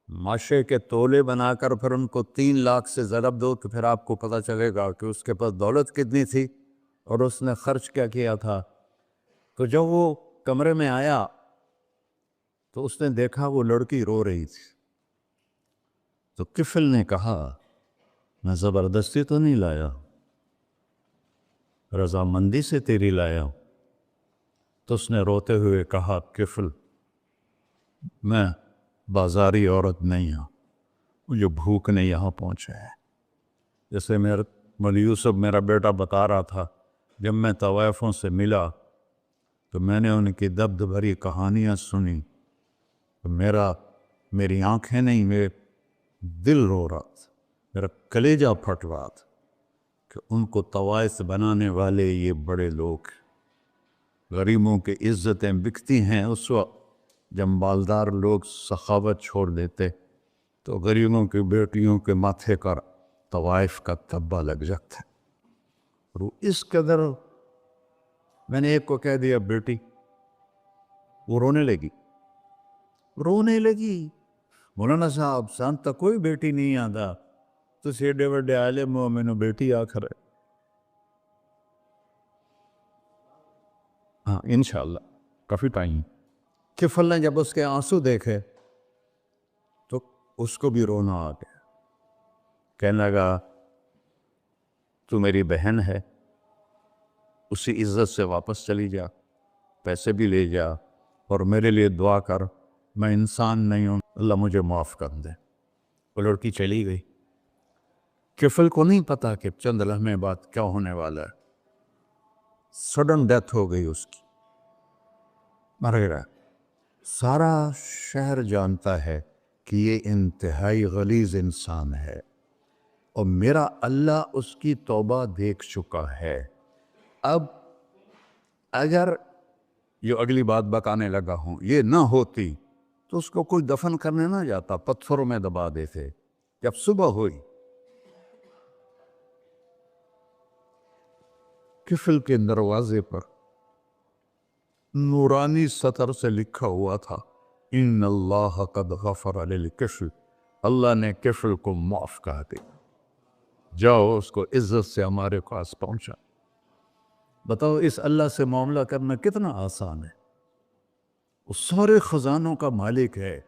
ماشے کے تولے بنا کر پھر ان کو 3 لاکھ سے ضرب دو تو پھر آپ کو پتہ چلے گا کہ اس کے پاس دولت کتنی تھی اور اس نے خرچ کیا کیا تھا۔ تو جب وہ کمرے میں آیا تو اس نے دیکھا وہ لڑکی رو رہی تھی، تو کفل نے کہا میں زبردستی تو نہیں لایا، رضامندی سے تیری لایا ہوں۔ تو اس نے روتے ہوئے کہا کفل میں بازاری عورت نہیں ہوں، مجھے بھوک نے یہاں پہنچا ہے۔ جیسے مولی یوسف میرا بیٹا بتا رہا تھا، جب میں طوائفوں سے ملا تو میں نے ان کی دبد بھری کہانیاں سنی تو میری آنکھیں نہیں، میرے دل رو رہا تھا، میرا کلیجہ پھٹ رہا تھا کہ ان کو طوائف بنانے والے یہ بڑے لوگ، غریبوں کی عزتیں بکتی ہیں اس وقت جب مالدار لوگ سخاوت چھوڑ دیتے تو غریبوں کی بیٹیوں کے ماتھے پر طوائف کا تبا لگ جاتا ہے۔ اور وہ اس قدر، میں نے ایک کو کہہ دیا بیٹی، وہ رونے لگی، مولانا صاحب سانتا کوئی بیٹی نہیں آتا، تو ایڈے وڈے عالم ہو، میں نے بیٹی آخر ہے۔ ہاں انشاءاللہ کافی ٹائم۔ کفل نے جب اس کے آنسو دیکھے تو اس کو بھی رونا آ گیا، کہنے لگا تو میری بہن ہے، اسی عزت سے واپس چلی جا، پیسے بھی لے جا اور میرے لیے دعا کر، میں انسان نہیں ہوں، اللہ مجھے معاف کر دے۔ وہ لڑکی چلی گئی۔ کفل کو نہیں پتا کہ چند لمحے بعد کیا ہونے والا ہے، سڈن ڈیتھ ہو گئی اس کی، مر گیا۔ سارا شہر جانتا ہے کہ یہ انتہائی غلیظ انسان ہے اور میرا اللہ اس کی توبہ دیکھ چکا ہے۔ اب اگر یہ اگلی بات بتانے لگا ہوں یہ نہ ہوتی تو اس کو کوئی دفن کرنے نہ جاتا، پتھروں میں دبا دیتے۔ جب صبح ہوئی کفل کے دروازے پر نورانی سطر سے لکھا ہوا تھا ان اللہ قد غفر للکفل، اللہ نے کفل کو معاف کر دیا، جاؤ اس کو عزت سے ہمارے پاس پہنچا۔ بتاؤ اس اللہ سے معاملہ کرنا کتنا آسان ہے، وہ سارے خزانوں کا مالک ہے،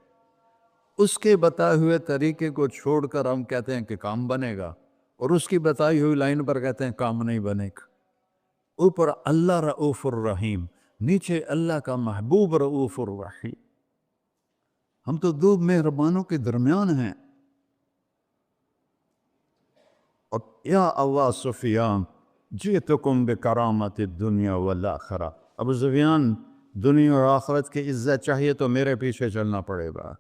اس کے بتائے ہوئے طریقے کو چھوڑ کر ہم کہتے ہیں کہ کام بنے گا، اور اس کی بتائی ہوئی لائن پر کہتے ہیں کام نہیں بنے گا۔ اوپر اللہ رؤوف الرحیم، نیچے اللہ کا محبوب رؤوف الرحیم، ہم تو دو مہربانوں کے درمیان ہیں۔ اور یا ابا سفیان جئتکم بکرامت الدنیا والآخرہ، ابو سفیان دنیا اور آخرت کی عزت چاہیے تو میرے پیچھے چلنا پڑے گا،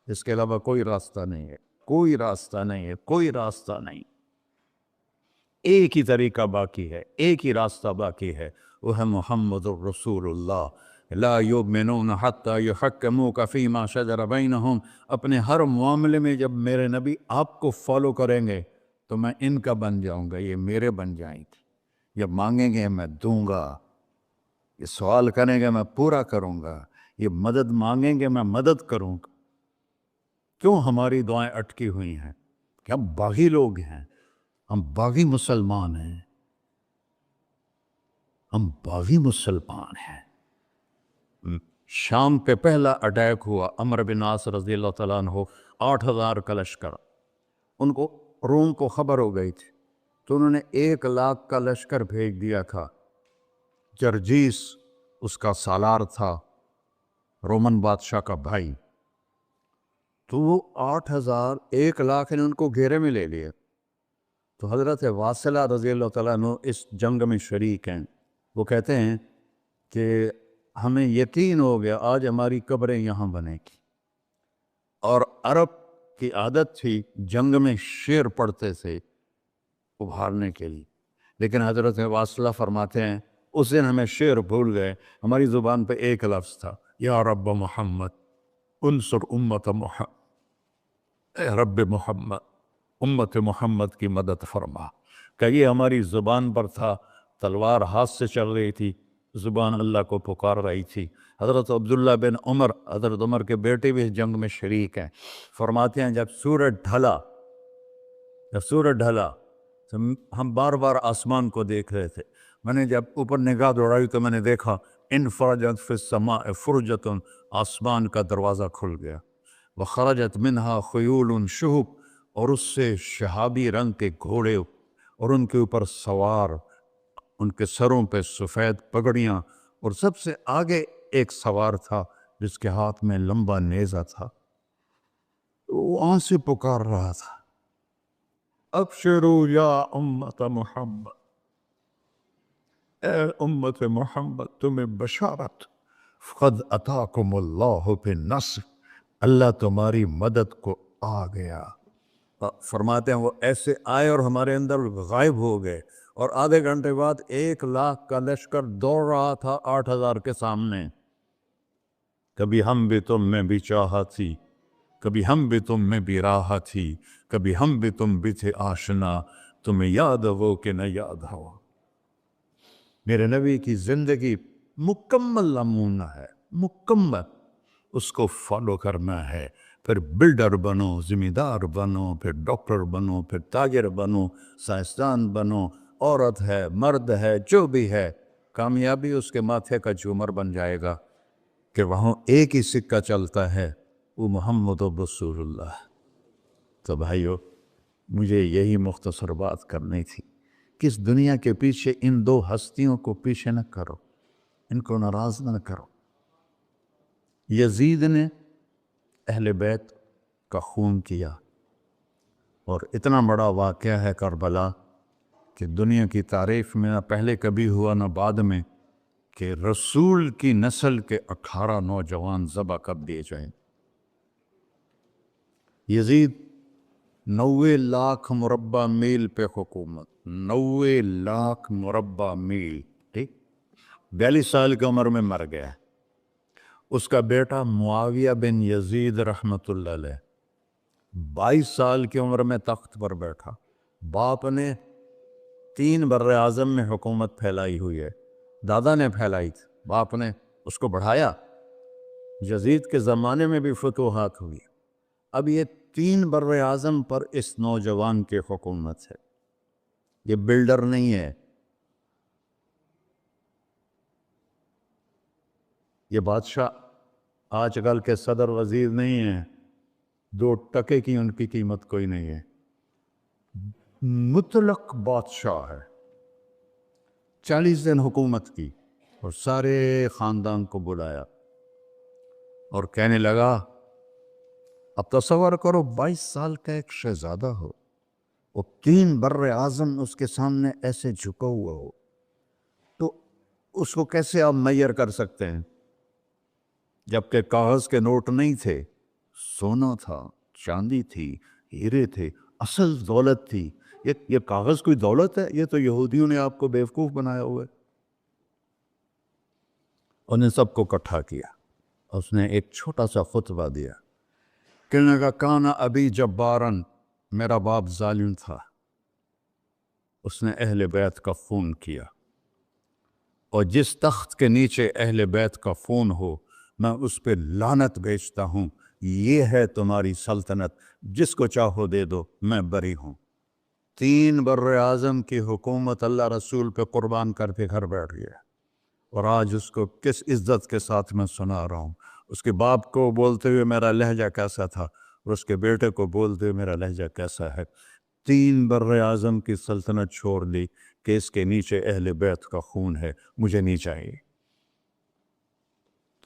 اس کے علاوہ کوئی راستہ نہیں ہے، کوئی راستہ نہیں ہے، کوئی راستہ نہیں۔ ایک ہی طریقہ باقی ہے، ایک ہی راستہ باقی ہے، وہ ہے محمد الرسول اللہ۔ لا یؤمنون حتی یحکموک فیما شجر بینہم، اپنے ہر معاملے میں جب میرے نبی آپ کو فالو کریں گے تو میں ان کا بن جاؤں گا، یہ میرے بن جائیں گے، جب مانگیں گے میں دوں گا۔ یہ سوال کریں گے میں پورا کروں گا، یہ مدد مانگیں گے میں مدد کروں گا۔ کیوں ہماری دعائیں اٹکی ہوئی ہیں؟ کہ ہم باغی لوگ ہیں، ہم باغی مسلمان ہیں، ہم باغی مسلمان ہیں۔ شام پہ پہلا اٹیک ہوا، عمرو بن عاص رضی اللہ تعالیٰ عنہ، 8,000 کا لشکر، ان کو روم کو خبر ہو گئی تھی تو انہوں نے 1,00,000 کا لشکر بھیج دیا تھا۔ جرجیس اس کا سالار تھا، رومن بادشاہ کا بھائی، تو وہ 8,000 1,00,000 نے ان کو گھیرے میں لے لیے۔ تو حضرت واصلہ رضی اللہ تعالیٰ عنہ اس جنگ میں شریک ہیں، وہ کہتے ہیں کہ ہمیں یقین ہو گیا آج ہماری قبریں یہاں بنے گی، اور عرب کی عادت تھی جنگ میں شعر پڑھتے تھے ابھارنے کے لیے، لیکن حضرت واصلہ فرماتے ہیں اس دن ہمیں شعر بھول گئے، ہماری زبان پہ ایک لفظ تھا، یا رب محمد انصر امت محمد، اے رب محمد امت محمد کی مدد فرما، کہ یہ ہماری زبان پر تھا، تلوار ہاتھ سے چل رہی تھی، زبان اللہ کو پکار رہی تھی۔ حضرت عبداللہ بن عمر، حضرت عمر کے بیٹے بھی اس جنگ میں شریک ہیں، فرماتے ہیں جب سورج ڈھلا تو ہم بار بار آسمان کو دیکھ رہے تھے، میں نے جب اوپر نگاہ دوڑائی تو میں نے دیکھا انفرجت فی السماء فرجۃ، آسمان کا دروازہ کھل گیا، وخرجت منہا خیول شہب، اور اس سے شہابی رنگ کے گھوڑے اور ان کے اوپر سوار، ان کے سروں پہ سفید پگڑیاں، اور سب سے آگے ایک سوار تھا جس کے ہاتھ میں لمبا نیزہ تھا، وہ وہاں سے پکار رہا تھا، ابشروا یا امت محمد، اے امت محمد تمہیں بشارت، قد اتاکم اللہ بالنصر، اللہ تمہاری مدد کو آ گیا۔ فرماتے ہیں وہ ایسے آئے اور ہمارے اندر غائب ہو گئے، اور آدھے گھنٹے بعد 1,00,000 کا لشکر دوڑ رہا تھا 8,000 کے سامنے۔ کبھی ہم بھی تم میں بھی چاہت تھی، کبھی ہم بھی تم میں بھی راحت تھی، کبھی ہم بھی تم بھی تھے آشنا، تمہیں یاد ہو کہ نہ یاد ہو۔ میرے نبی کی زندگی مکمل نمونہ ہے، مکمل، اس کو فالو کرنا ہے، پھر بلڈر بنو، ذمہ دار بنو، پھر ڈاکٹر بنو، پھر تاجر بنو، سائنسدان بنو، عورت ہے مرد ہے جو بھی ہے، کامیابی اس کے ماتھے کا جھومر بن جائے گا کہ وہاں ایک ہی سکہ چلتا ہے، وہ محمد رسول اللہ۔ تو بھائیو، مجھے یہی مختصر بات کرنی تھی کہ اس دنیا کے پیچھے ان دو ہستیوں کو پیچھے نہ کرو، ان کو ناراض نہ کرو۔ یزید نے اہل بیت کا خون کیا، اور اتنا بڑا واقعہ ہے کربلا کہ دنیا کی تاریخ میں نہ پہلے کبھی ہوا نہ بعد میں کہ رسول کی نسل کے 18 نوجوان ذبح کر دیے جائیں۔ یزید 90 لاکھ مربع میل پہ حکومت، 90 لاکھ مربع میل، ٹھیک، 42 سال کی عمر میں مر گیا۔ اس کا بیٹا معاویہ بن یزید رحمۃ اللہ علیہ 22 سال کی عمر میں تخت پر بیٹھا۔ باپ نے 3 بر اعظم میں حکومت پھیلائی ہوئی ہے، دادا نے پھیلائی تھی، باپ نے اس کو بڑھایا۔ یزید کے زمانے میں بھی فتوحات ہوئی، اب یہ 3 بر اعظم پر اس نوجوان کی حکومت ہے، یہ بلڈر نہیں ہے، یہ بادشاہ آج کل کے صدر وزیر نہیں ہیں، 2 ٹکے کی ان کی قیمت کوئی نہیں ہے، مطلق بادشاہ ہے۔ 40 دن حکومت کی اور سارے خاندان کو بلایا اور کہنے لگا، اب تصور کرو 22 سال کا ایک شہزادہ ہو، وہ 3 بر اعظم اس کے سامنے ایسے جھکا ہوا ہو، تو اس کو کیسے آپ میئر کر سکتے ہیں؟ جبکہ کاغذ کے نوٹ نہیں تھے، سونا تھا، چاندی تھی، ہیرے تھے، اصل دولت تھی۔ یہ کاغذ کوئی دولت ہے؟ یہ تو یہودیوں نے آپ کو بیوقوف بنایا ہوا ہے۔ انہیں سب کو اکٹھا کیا، اس نے ایک چھوٹا سا خطبہ دیا، کہنے لگا، کانا ابی جبارن، میرا باپ ظالم تھا، اس نے اہل بیت کا خون کیا، اور جس تخت کے نیچے اہل بیت کا فون ہو میں اس پہ لعنت بھیجتا ہوں۔ یہ ہے تمہاری سلطنت، جس کو چاہو دے دو، میں بری ہوں۔ 3 بر اعظم کی حکومت اللہ رسول پہ قربان کر کے گھر بیٹھ گیا، اور آج اس کو کس عزت کے ساتھ میں سنا رہا ہوں۔ اس کے باپ کو بولتے ہوئے میرا لہجہ کیسا تھا، اور اس کے بیٹے کو بولتے ہوئے میرا لہجہ کیسا ہے۔ 3 بر اعظم کی سلطنت چھوڑ دی کہ اس کے نیچے اہل بیت کا خون ہے، مجھے نہیں چاہیے۔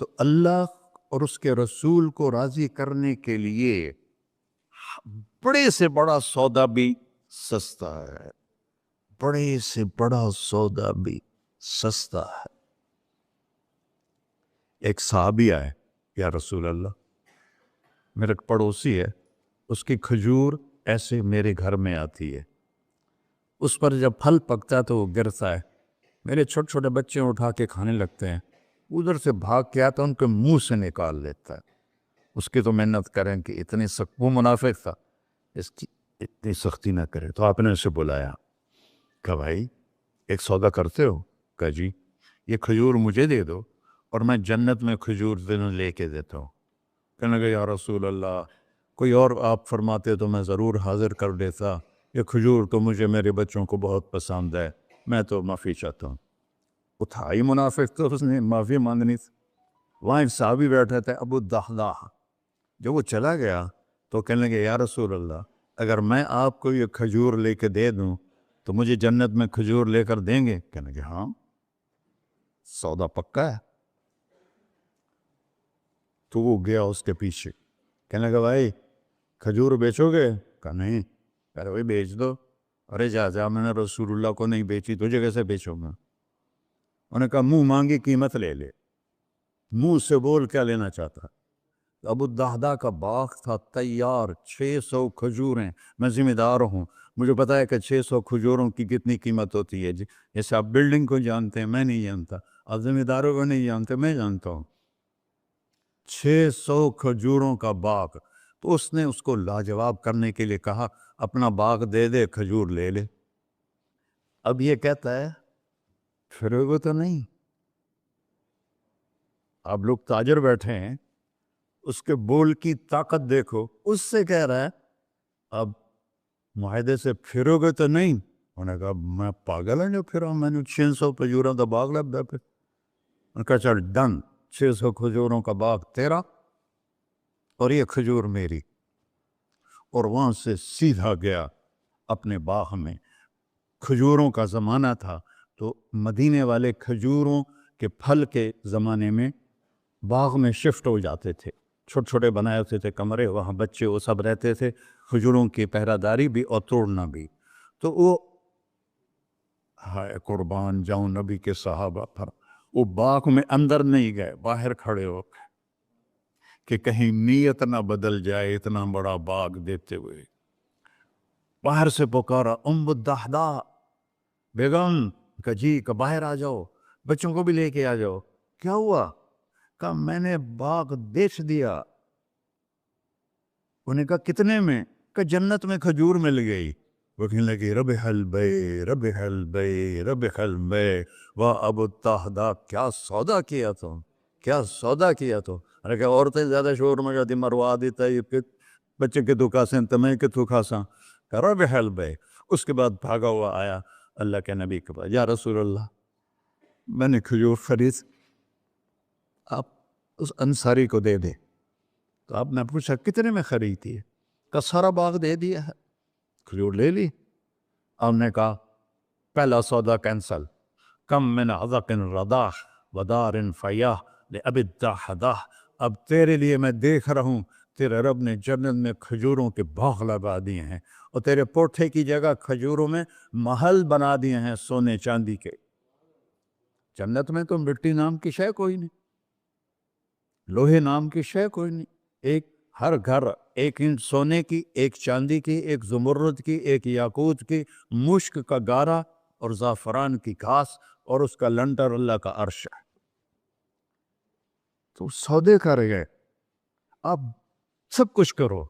تو اللہ اور اس کے رسول کو راضی کرنے کے لیے بڑے سے بڑا سودا بھی سستا ہے، بڑے سے بڑا سودا بھی سستا ہے۔ ایک صحابی آئے، یا رسول اللہ، میرا پڑوسی ہے، اس کی کھجور ایسے میرے گھر میں آتی ہے، اس پر جب پھل پکتا ہے تو وہ گرتا ہے، میرے چھوٹے چھوٹے بچے اٹھا کے کھانے لگتے ہیں، ادھر سے بھاگ کے آتا ان کے منہ سے نکال لیتا ہے۔ اس کی تو محنت کریں کہ اتنی سخت، وہ منافق تھا، اس کی اتنی سختی نہ کرے۔ تو آپ نے اسے بلایا، کہا بھائی ایک سودا کرتے ہو؟ کہا جی۔ یہ کھجور مجھے دے دو اور میں جنت میں کھجور دنوں لے کے دیتا ہوں۔ کہنے لگا یا رسول اللہ، کوئی اور آپ فرماتے تو میں ضرور حاضر کر دیتا، یہ کھجور تو مجھے میرے بچوں کو بہت پسند ہے، میں تو معافی چاہتا ہوں۔ اٹھائی منافق تو اس نے معافی مانگنی تھی۔ وہاں ایک صحابی بیٹھے تھے، ابو الدحداح۔ جب وہ چلا گیا تو کہنے لگے یا رسول اللہ، اگر میں آپ کو یہ کھجور لے کے دے دوں تو مجھے جنت میں کھجور لے کر دیں گے؟ کہنے لگے ہاں، سودا پکا ہے۔ تو وہ گیا اس کے پیچھے، کہنے لگا بھائی کھجور بیچو گے؟ کہا نہیں۔ کہا بھائی بیچ دو۔ ارے جا میں نے رسول اللہ کو نہیں بیچی، تجھے کیسے بیچوں گا؟ انہوں نے کہا منہ مانگی قیمت لے لے، منہ سے بول کیا لینا چاہتا۔ ابو الدحداح کا باغ تھا تیار، 600 کھجوریں، میں ذمہ دار ہوں، مجھے پتا ہے کہ 600 کھجوروں کی کتنی قیمت ہوتی ہے۔ جیسے آپ بلڈنگ کو جانتے ہیں، میں نہیں جانتا، آپ ذمہ داروں کو نہیں جانتے، میں جانتا ہوں۔ 600 کھجوروں کا باغ۔ تو اس نے اس کو لاجواب کرنے کے لیے کہا اپنا باغ دے دے، کھجور لے لے۔ اب یہ کہتا ہے پھرے گا تو نہیں؟ آپ لوگ تاجر بیٹھے ہیں، اس کے بول کی طاقت دیکھو، اس سے کہہ رہا ہے اب معاہدے سے پھرو گے تو نہیں؟ انہوں نے کہا میں پاگل ہوں جو پھرا، میں نے 600 کھجوروں کا باغ لگ گیا۔ پھر انہوں نے کہا چل ڈن، 600 کھجوروں کا باغ تیرا اور یہ کھجور میری۔ اور وہاں سے سیدھا گیا اپنے باغ میں۔ کھجوروں کا زمانہ تھا تو مدینے والے کھجوروں کے پھل کے زمانے میں باغ میں شفٹ ہو جاتے تھے، چھوٹے چھوٹے بنائے ہوتے تھے کمرے، وہاں بچے وہ سب رہتے تھے، کھجوروں کی پہرہ داری بھی اور توڑنا بھی۔ تو وہ ہائے قربان جاؤں نبی کے صحابہ پر، وہ باغ میں اندر نہیں گئے، باہر کھڑے ہو گئے کہ کہیں نیت نہ بدل جائے، اتنا بڑا باغ دیتے ہوئے۔ باہر سے پکارا ام الدحداح بیگم، کہا جی، کہ باہر آ جاؤ، بچوں کو بھی لے کے آ جاؤ۔ کیا ہوا؟ کہا میں نے باغ بیچ دیا۔ انہوں نے کہا کتنے میں؟ کہ جنت میں کھجور مل گئی۔ وہ کہنے لگی ربح البیع ربح البیع ربح البیع، واہ ابو الدحداح کیا سودا کیا تو، کیا سودا کیا تو۔ ارے کہ عورتیں زیادہ شور میں جاتی، مروا دیتا ہے، بچے کے تو کھاسیں تمہیں کے تو کھاساں، ربح البیع۔ اس کے بعد بھاگا ہوا آیا اللہ کے نبی کے پاس، یا رسول اللہ میں نے کھجور خرید، آپ اس انصاری کو دے دے۔ تو آپ نے پوچھا کتنے میں خریدی ہے؟ کہا سارا باغ دے دیا ہے، کھجور لے لی۔ آپ نے کہا پہلا سودا کینسل، کم من عذق رضاح ودار فیاح لأبی الدحداح۔ اب تیرے لیے میں دیکھ رہا ہوں تیرے رب نے جنت میں کھجوروں کے باغ لگا دیے ہیں، اور تیرے پوٹھے کی جگہ کھجوروں میں محل بنا دیے ہیں سونے چاندی کے۔ جنت میں تو مٹی نام کی شے کوئی نہیں، لوہے نام کی شے کوئی نہیں، ایک ہر گھر ایک سونے کی، ایک چاندی کی، ایک زمرد کی، ایک یاقوت کی، مشک کا گارا اور زعفران کی گھاس، اور اس کا لنٹر اللہ کا عرش ہے۔ تو سودے کر گئے، آپ سب کچھ کرو،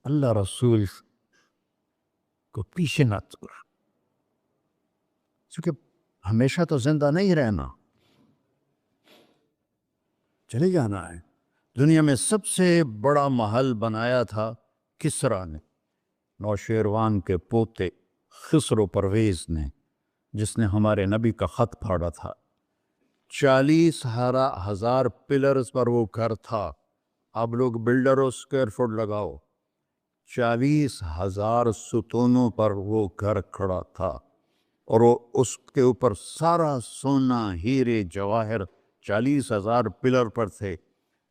اللہ رسول کو پیچھے نہ چھوڑ، کیونکہ ہمیشہ تو زندہ نہیں رہنا، چلے جانا ہے۔ دنیا میں سب سے بڑا محل بنایا تھا کسریٰ نے، نوشیروان کے پوتے خسرو پرویز نے، جس نے ہمارے نبی کا خط پھاڑا تھا۔ 40,000 پلرز پر وہ گھر تھا۔ اب لوگ بلڈروں اسکوائر فٹ لگاؤ، 40,000 ستونوں پر وہ گھر کھڑا تھا، اور وہ اس کے اوپر سارا سونا ہیرے جواہر 40,000 پلر پر تھے،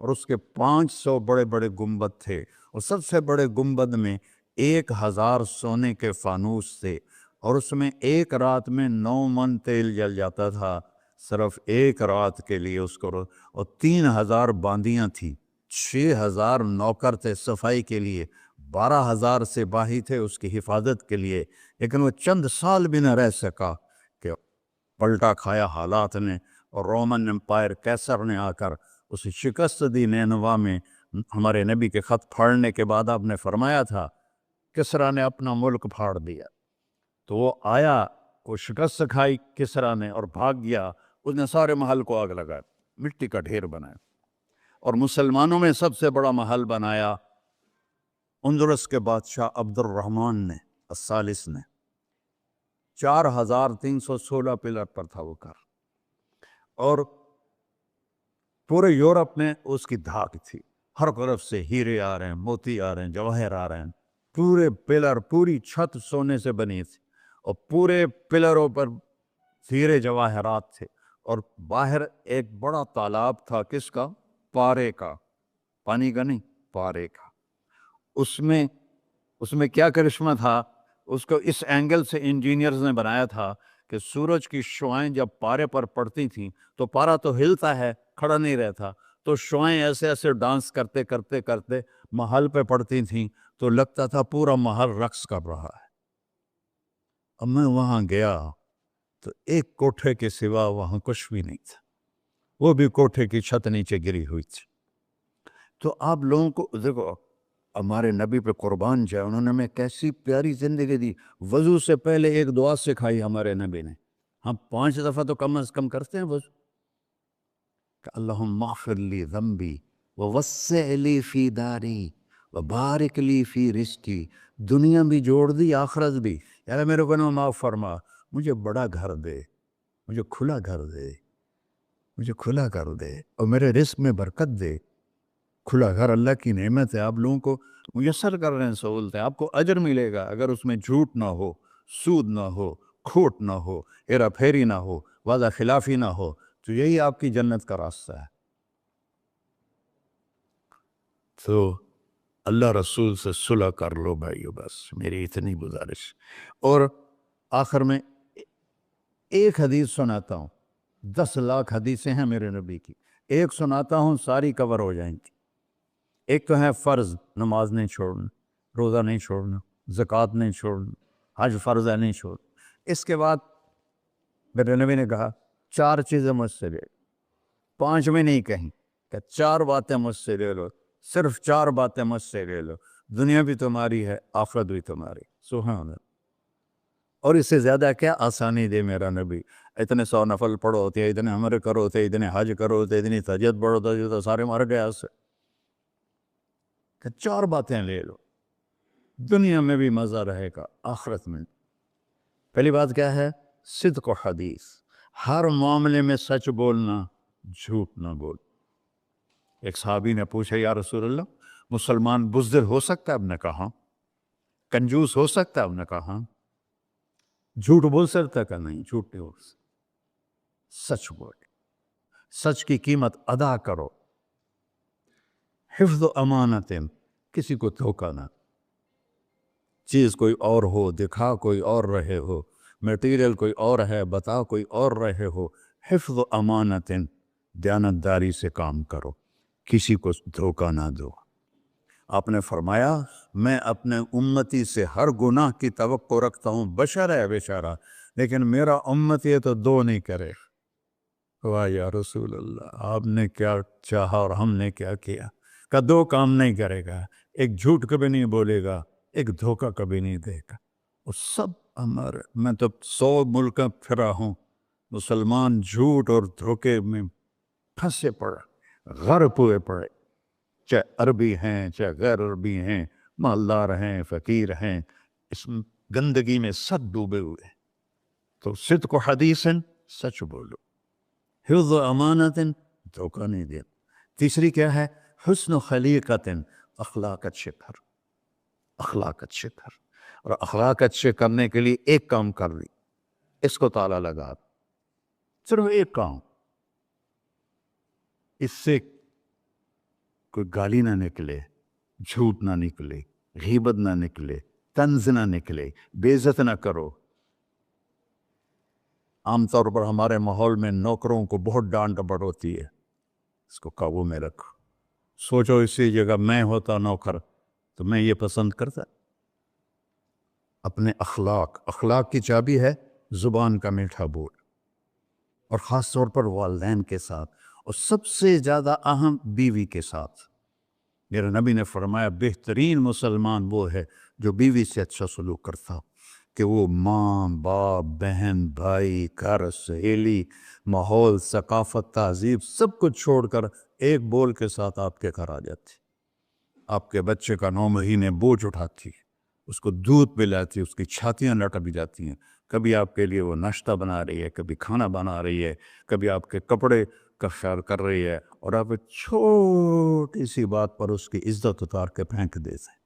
اور اس کے 500 بڑے بڑے گنبد تھے، اور سب سے بڑے گنبد میں 1,000 سونے کے فانوس تھے، اور اس میں ایک رات میں 9 من تیل جل جاتا تھا، صرف ایک رات کے لیے اس کو، اور 3,000 باندیاں تھیں، 6,000 نوکر تھے صفائی کے لیے، 12,000 سپاہی تھے اس کی حفاظت کے لیے، لیکن وہ چند سال بھی نہ رہ سکا کہ پلٹا کھایا حالات نے، اور رومن امپائر کیسر نے آ کر اسے شکست دی نینوا میں۔ ہمارے نبی کے خط پھاڑنے کے بعد آپ نے فرمایا تھا کسریٰ نے اپنا ملک پھاڑ دیا، تو وہ آیا، وہ شکست کھائی کسریٰ نے اور بھاگ گیا، اس نے سارے محل کو آگ لگایا، مٹی کا ڈھیر بنایا، اور مسلمانوں میں سب سے بڑا محل بنایا اندلس کے بادشاہ عبد الرحمن نے الثالث نے، 4,316 پلر پر تھا وہ گھر، اور پورے یورپ میں اس کی دھاک تھی، ہر طرف سے ہیرے آ رہے ہیں، موتی آ رہے ہیں، جواہر آ رہے ہیں، پورے پلر، پوری چھت سونے سے بنی تھی، اور پورے پلروں پر ہیرے جواہرات تھے، اور باہر ایک بڑا تالاب تھا، کس کا؟ پارے کا، پانی کا نہیں، پارے کا۔ اس میں کیا کرشمہ تھا، اس کو اس اینگل سے انجینئرز نے بنایا تھا کہ سورج کی شعائیں جب پارے پر پڑتی تھیں تو پارا تو ہلتا ہے، کھڑا نہیں رہتا، تو شعائیں ایسے ایسے ڈانس کرتے کرتے کرتے محل پہ پڑتی تھیں، تو لگتا تھا پورا محل رقص کر رہا ہے۔ اب میں وہاں گیا تو ایک کوٹھے کے سوا وہاں کچھ بھی نہیں تھا، وہ بھی کوٹھے کی چھت نیچے گری ہوئی تھی۔ تو آپ لوگوں کو دیکھو، ہمارے نبی پہ قربان جائے، انہوں نے ہمیں کیسی پیاری زندگی دی۔ وضو سے پہلے ایک دعا سکھائی ہمارے نبی نے، ہم 5 دفعہ تو کم از کم کرتے ہیں وضو، کہ اللہم اغفر لی ذنبی ووسع لی فی داری وبارک لی فی رزقی، دنیا بھی جوڑ دی، آخرت بھی، یار میرے کو نہ معاف فرما، مجھے بڑا گھر دے، مجھے کھلا گھر دے، مجھے کھلا کر دے، اور میرے رزق میں برکت دے۔ کھلا گھر اللہ کی نعمت ہے، آپ لوگوں کو میسر کر رہے ہیں سہولتیں، آپ کو اجر ملے گا اگر اس میں جھوٹ نہ ہو، سود نہ ہو، کھوٹ نہ ہو، ہیرا پھیری نہ ہو، وعدہ خلافی نہ ہو، تو یہی آپ کی جنت کا راستہ ہے۔ تو اللہ رسول سے صلح کر لو بھائیو، بس میری اتنی گزارش۔ اور آخر میں ایک حدیث سناتا ہوں، 10 لاکھ حدیثیں ہیں میرے نبی کی، ایک سناتا ہوں، ساری کور ہو جائیں گی۔ ایک تو ہے فرض، نماز نہیں چھوڑنا، روزہ نہیں چھوڑنا، زکوٰۃ نہیں چھوڑنا، حج فرض ہے نہیں چھوڑنا۔ اس کے بعد میرے نبی نے کہا 4 چیزیں مجھ سے لے لو، 5 میں نہیں کہیں، کہ 4 باتیں مجھ سے لے لو، صرف 4 باتیں مجھ سے لے لو، دنیا بھی تمہاری ہے، آخرت بھی تمہاری۔ سبحان اللہ۔ اور اس سے زیادہ کیا آسانی دے میرا نبی، اتنے 100 نفل پڑھو ہوتے، اتنے عمرے کرو ہوتے، اتنے حج کرو ہوتے، اتنی تہجد پڑھو ہوتے، تو سارے مر گئے اس سے، کہ 4 باتیں لے لو، دنیا میں بھی مزہ رہے گا، آخرت میں۔ پہلی بات کیا ہے؟ صدق و حدیث، ہر معاملے میں سچ بولنا، جھوٹ نہ بول۔ ایک صحابی نے پوچھا یا رسول اللہ، مسلمان بزدل ہو سکتا ہے؟ اب نے کہا کنجوس ہو سکتا ہے؟ اب نے کہا جھوٹ بول سکتا ہے؟ کہ نہیں، جھوٹ نہیں بول سکتا، سچ بول، سچ کی قیمت ادا کرو، حفظ و امانت، کسی کو دھوکہ نہ، چیز کوئی اور ہو، دکھا کوئی اور رہے ہو، میٹیریل کوئی اور ہے، بتا کوئی اور رہے ہو، حفظ و امانت، دیانتداری سے کام کرو، کسی کو دھوکہ نہ دو۔ آپ نے فرمایا میں اپنے امتی سے ہر گناہ کی توقع رکھتا ہوں، بشر ہے بیچارہ، لیکن میرا امت یہ تو 2 نہیں کرے۔ واہ یا رسول اللہ، آپ نے کیا چاہا اور ہم نے کیا کیا، کہ 2 کام نہیں کرے گا، ایک جھوٹ کبھی نہیں بولے گا، ایک دھوکہ کبھی نہیں دے گا۔ وہ سب ہمارے، میں تو 100 ملک پھرا ہوں، مسلمان جھوٹ اور دھوکے میں پھنسے پڑے، غرق ہوئے پڑے، چاہے عربی ہیں چاہے غیر عربی ہیں، مالدار ہیں فقیر ہیں، اس گندگی میں سب ڈوبے ہوئے۔ تو صدق و حدیث، سچ بولو، حفظ و امانت، دھوکہ نہیں دینا۔ تیسری کیا ہے؟ حسن و خلیقت، اخلاق اچھے کر، اخلاق اچھے کر۔ اور اخلاق اچھے کرنے کے لیے ایک کام کر لی، اس کو تالا لگا، صرف ایک کام، اس سے کوئی گالی نہ نکلے، جھوٹ نہ نکلے، غیبت نہ نکلے، طنز نہ نکلے، بے عزت نہ کرو۔ عام طور پر ہمارے ماحول میں نوکروں کو بہت ڈانٹ ڈپٹ ہوتی ہے، اس کو قابو میں رکھو۔ سوچو اسی جگہ میں ہوتا نوکر تو میں یہ پسند کرتا۔ اپنے اخلاق کی چابی ہے زبان کا میٹھا بول، اور خاص طور پر والدین کے ساتھ، اور سب سے زیادہ اہم بیوی کے ساتھ۔ میرے نبی نے فرمایا بہترین مسلمان وہ ہے جو بیوی سے اچھا سلوک کرتا، کہ وہ ماں باپ بہن بھائی گھر سہیلی ماحول ثقافت تہذیب سب کچھ چھوڑ کر ایک بول کے ساتھ آپ کے گھر آ جاتی، آپ کے بچے کا 9 مہینے بوجھ اٹھاتی، اس کو دودھ پلاتی، اس کی چھاتیاں لٹک جاتی ہیں، کبھی آپ کے لیے وہ ناشتہ بنا رہی ہے، کبھی کھانا بنا رہی ہے، کبھی آپ کے کپڑے کا خیال کر رہی ہے، اور آپ چھوٹی سی بات پر اس کی عزت اتار کے پھینک دیتے ہیں۔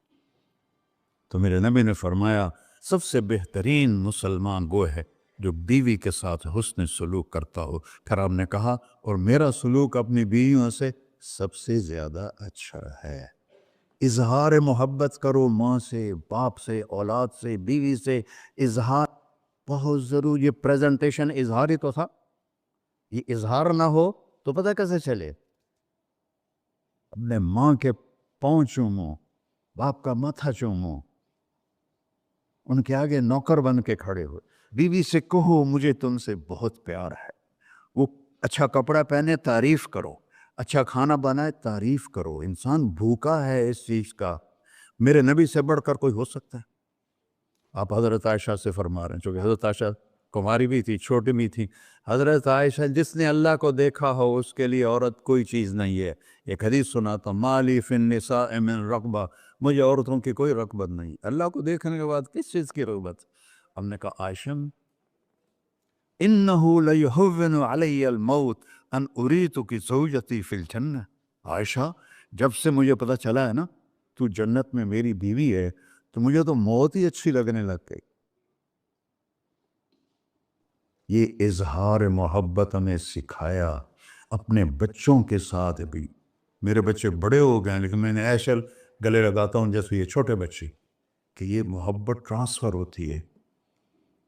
تو میرے نبی نے فرمایا سب سے بہترین مسلمان وہ ہے جو بیوی کے ساتھ حسن سلوک کرتا ہو۔ پھر آپ نے کہا اور میرا سلوک اپنی بیویوں سے سب سے زیادہ اچھا ہے۔ اظہار محبت کرو، ماں سے باپ سے اولاد سے بیوی سے، اظہار بہت ضروری۔ یہ پریزنٹیشن اظہار ہی تو تھا، یہ اظہار نہ ہو تو پتہ کیسے چلے؟ اپنے ماں کے پاؤں چومو، باپ کا ماتھا چومو، ان کے آگے نوکر بن کے کھڑے ہو، بیوی سے کہو مجھے تم سے بہت پیار ہے، وہ اچھا کپڑا پہنے تعریف کرو، اچھا کھانا بنائے تعریف کرو۔ انسان بھوکا ہے اس چیز کا، میرے نبی سے بڑھ کر کوئی ہو سکتا ہے؟ آپ حضرت عائشہ سے فرما رہے ہیں، چونکہ حضرت عائشہ کماری بھی تھی چھوٹی بھی تھی۔ حضرت عائشہ جس نے اللہ کو دیکھا ہو اس کے لیے عورت کوئی چیز نہیں ہے۔ ایک حدیث سناتا ہوں، مالی فی النساء من رغبہ، مجھے عورتوں کی کوئی رغبت نہیں۔ اللہ کو دیکھنے کے بعد کس چیز کی رغبت؟ ہم نے کہا عائشہ انہ لیہون علی الموت ان اریتک زوجتی فی الجنہ، عائشہ جب سے مجھے پتہ چلا ہے نا تو جنت میں میری بیوی ہے تو مجھے تو موت ہی اچھی لگنے لگ گئی۔ یہ اظہار محبت ہمیں سکھایا اپنے بچوں کے ساتھ بھی۔ میرے بچے بڑے ہو گئے لیکن میں نے ایسے گلے لگاتا ہوں جیسے یہ چھوٹے بچے، کہ یہ محبت ٹرانسفر ہوتی ہے،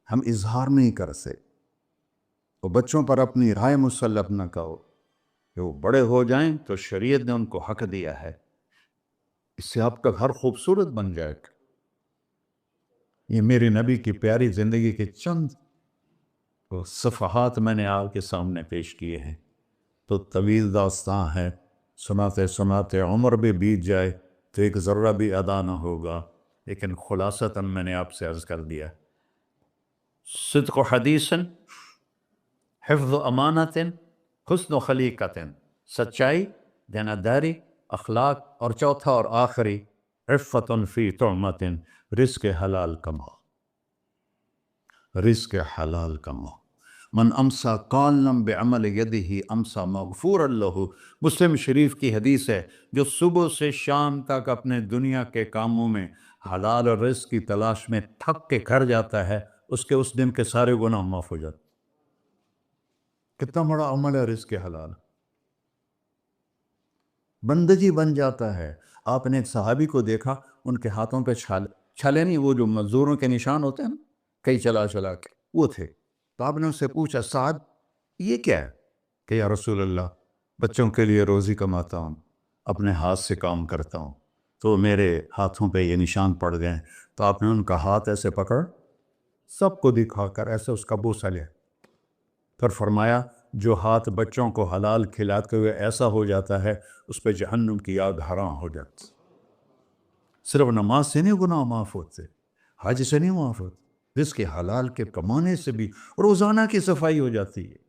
ہم اظہار نہیں کر سکتے۔ تو بچوں پر اپنی رائے مسلط نہ کہو، کہ وہ بڑے ہو جائیں تو شریعت نے ان کو حق دیا ہے، اس سے آپ کا گھر خوبصورت بن جائے گا۔ یہ میرے نبی کی پیاری زندگی کے چند صفحات میں نے آپ کے سامنے پیش کیے ہیں، تو طویل داستان ہے، سناتے سناتے عمر بھی بیت جائے تو ایک ذرہ بھی ادا نہ ہوگا، لیکن خلاصتاً میں نے آپ سے عرض کر دیا، صدق و حدیث، حفظ و امانت، حسن و خلیقت، سچائی دیانتداری اخلاق، اور چوتھا اور آخری عفت فی طعمت، رزق حلال کماؤ، رزق حلال کماؤ۔ من امسا قالنا بعمل یدہ امسا مغفورا لہ، مسلم شریف کی حدیث ہے، جو صبح سے شام تک اپنے دنیا کے کاموں میں حلال اور رزق کی تلاش میں تھک کے گھر جاتا ہے، اس کے اس دن کے سارے گناہ معاف ہو جاتے۔ کتنا بڑا عمل ہے رزق حلال، بندگی بن جاتا ہے۔ آپ نے ایک صحابی کو دیکھا، ان کے ہاتھوں پہ چھالے نہیں، وہ جو مزدوروں کے نشان ہوتے ہیں نا، کئی چلا چلا کے، وہ تھے۔ تو آپ نے اس سے پوچھا سعد یہ کیا ہے؟ کہ یا رسول اللہ بچوں کے لیے روزی کماتا ہوں، اپنے ہاتھ سے کام کرتا ہوں، تو میرے ہاتھوں پہ یہ نشان پڑ گئے۔ تو آپ نے ان کا ہاتھ ایسے پکڑ، سب کو دکھا کر ایسے اس کا بوسہ لیا، پھر فرمایا جو ہاتھ بچوں کو حلال کھلاتے ہوئے ایسا ہو جاتا ہے اس پہ جہنم کی آگ حرام ہو جاتی۔ صرف نماز سے نہیں گناہ معاف ہوتے، حج سے نہیں معاف ہوتے، رزق حلال کے کمانے سے بھی روزانہ کی صفائی ہو جاتی ہے۔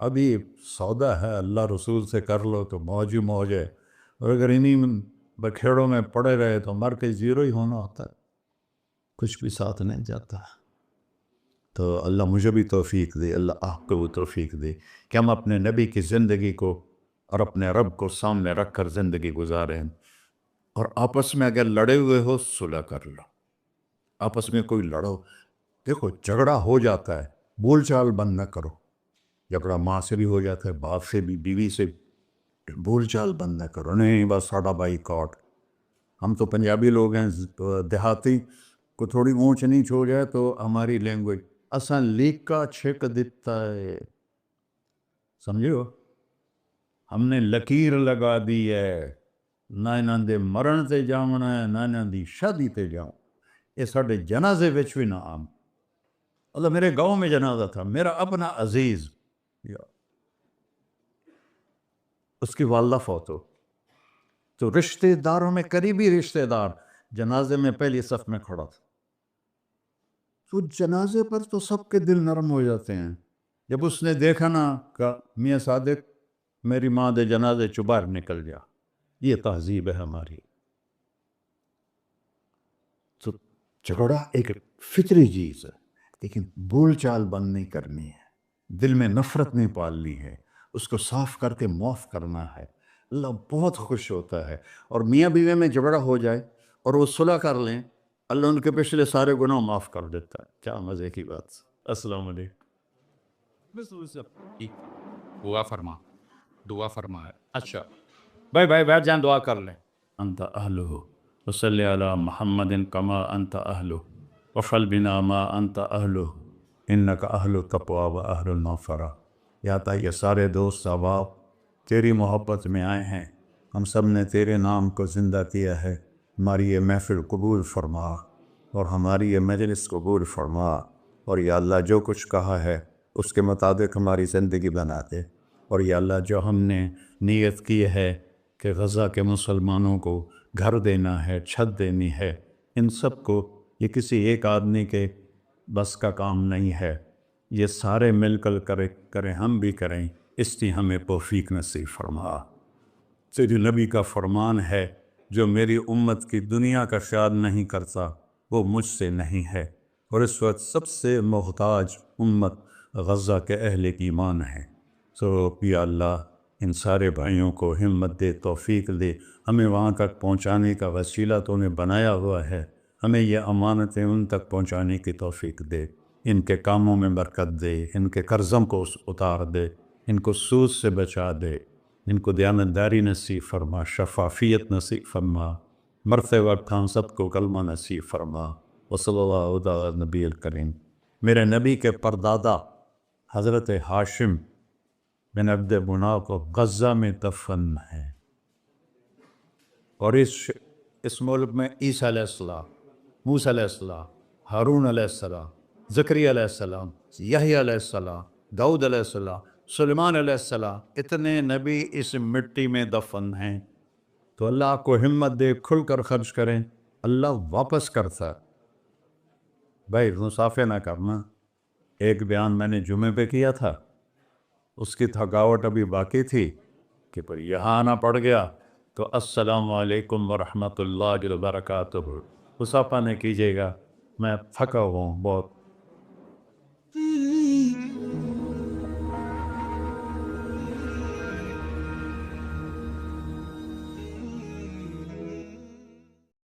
ابھی سودا ہے اللہ رسول سے کر لو تو موج ہی موج ہے، اور اگر انہیں بکھیڑوں میں پڑے رہے تو مر کے زیرو ہی ہونا ہوتا ہے، کچھ بھی ساتھ نہیں جاتا۔ تو اللہ مجھے بھی توفیق دے، اللہ آپ کو بھی توفیق دے کہ ہم اپنے نبی کی زندگی کو اور اپنے رب کو سامنے رکھ کر زندگی گزاریں، اور آپس میں اگر لڑے ہوئے ہو صلح کر لو، آپس میں کوئی لڑو، دیکھو جھگڑا ہو جاتا ہے، بول چال بند نہ کرو، جھگڑا ماں سے بھی ہو جاتا ہے، باپ سے بھی، بیوی سے بھی، بول چال بند نہ کرو، نہیں بس ساڑا بائی کاٹ۔ ہم تو پنجابی لوگ ہیں، دیہاتی کو تھوڑی اونچ نیچ ہو جائے تو ہماری لینگویج اساں لیکا چھک دیتا ہے، سمجھو، ہم نے لکیر لگا دی ہے، نہ انہاں دے مرن تے جاونا ہے نہ انہاں دی شادی تے جاؤں، یہ ساڑھے جنازے وچ بھی نہ آم۔ اللہ میرے گاؤں میں جنازہ تھا، میرا اپنا عزیز، اس کی والدہ فوت ہو، تو رشتہ داروں میں قریبی رشتہ دار جنازے میں پہلی صف میں کھڑا تھا، تو جنازے پر تو سب کے دل نرم ہو جاتے ہیں، جب اس نے دیکھا نا کہ میاں صادق میری ماں دے جنازے چو باہر نکل جا، یہ تہذیب ہے ہماری۔ تو جھگڑا ایک فطری چیز ہے، لیکن بول چال بند نہیں کرنی ہے، دل میں نفرت نہیں پالنی ہے، اس کو صاف کر کے معاف کرنا ہے، اللہ بہت خوش ہوتا ہے۔ اور میاں بیوی میں جھگڑا ہو جائے اور وہ صلح کر لیں، اللہ ان کے پچھلے سارے گناہ معاف کر دیتا ہے، کیا مزے کی بات۔ السلام علیکم۔ دعا فرما، دعا فرما ہے، اچھا بھائی بیٹھ جائیں، دعا کر لیں۔ انت اہلہ وصلی علی محمد کما انت اہلہ وفعل بنا ما انت اہلہ انک اہل التقوی و اہل المغفرہ۔ یا تا یہ سارے دوست احباب تیری محبت میں آئے ہیں، ہم سب نے تیرے نام کو زندہ کیا ہے، ہماری یہ محفل قبول فرما اور ہماری یہ مجلس قبول فرما، اور یا اللہ جو کچھ کہا ہے اس کے مطابق ہماری زندگی بنا دے، اور یا اللہ جو ہم نے نیت کی ہے کہ غزہ کے مسلمانوں کو گھر دینا ہے، چھت دینی ہے، ان سب کو، یہ کسی ایک آدمی کے بس کا کام نہیں ہے، یہ سارے مل کر کریں، ہم بھی کریں، اس کی ہمیں توفیق نصیب فرما۔ تیری نبی کا فرمان ہے، جو میری امت کی دنیا کا خیال نہیں کرتا وہ مجھ سے نہیں ہے، اور اس وقت سب سے محتاج امت غزہ کے اہل ایمان ہے۔ سو یا اللہ ان سارے بھائیوں کو ہمت دے، توفیق دے، ہمیں وہاں تک پہنچانے کا وسیلہ تو نے بنایا ہوا ہے، ہمیں یہ امانتیں ان تک پہنچانے کی توفیق دے، ان کے کاموں میں برکت دے، ان کے قرضوں کو اتار دے، ان کو سود سے بچا دے، ان کو دیانتداری نصیب فرما، شفافیت نصیب فرما، مرتے وقت ہم سب کو کلمہ نصیب فرما۔ وصلی اللہ علی نبی الکریم۔ میرے نبی کے پردادا حضرت ہاشم بن عبد مناف کو غزہ میں دفن ہے، اور اس ملک میں عیسیٰ علیہ السلام، موسیٰ علیہ السلام، ہارون علیہ السلام، زکریا علیہ السلام، یحییٰ علیہ السلام، داؤد علیہ السلام، سلیمان علیہ السلام، اتنے نبی اس مٹی میں دفن ہیں۔ تو اللہ آپ کو ہمت دے، کھل کر خرچ کریں، اللہ واپس کرتا ہے۔ بھائی مسافے نہ کرنا، ایک بیان میں نے جمعے پہ کیا تھا، اس کی تھکاوٹ ابھی باقی تھی کہ پر یہاں آنا پڑ گیا، تو السلام علیکم ورحمۃ اللہ وبرکاتہ مسافہ نہیں کیجیے گا، میں تھکا ہوں بہت۔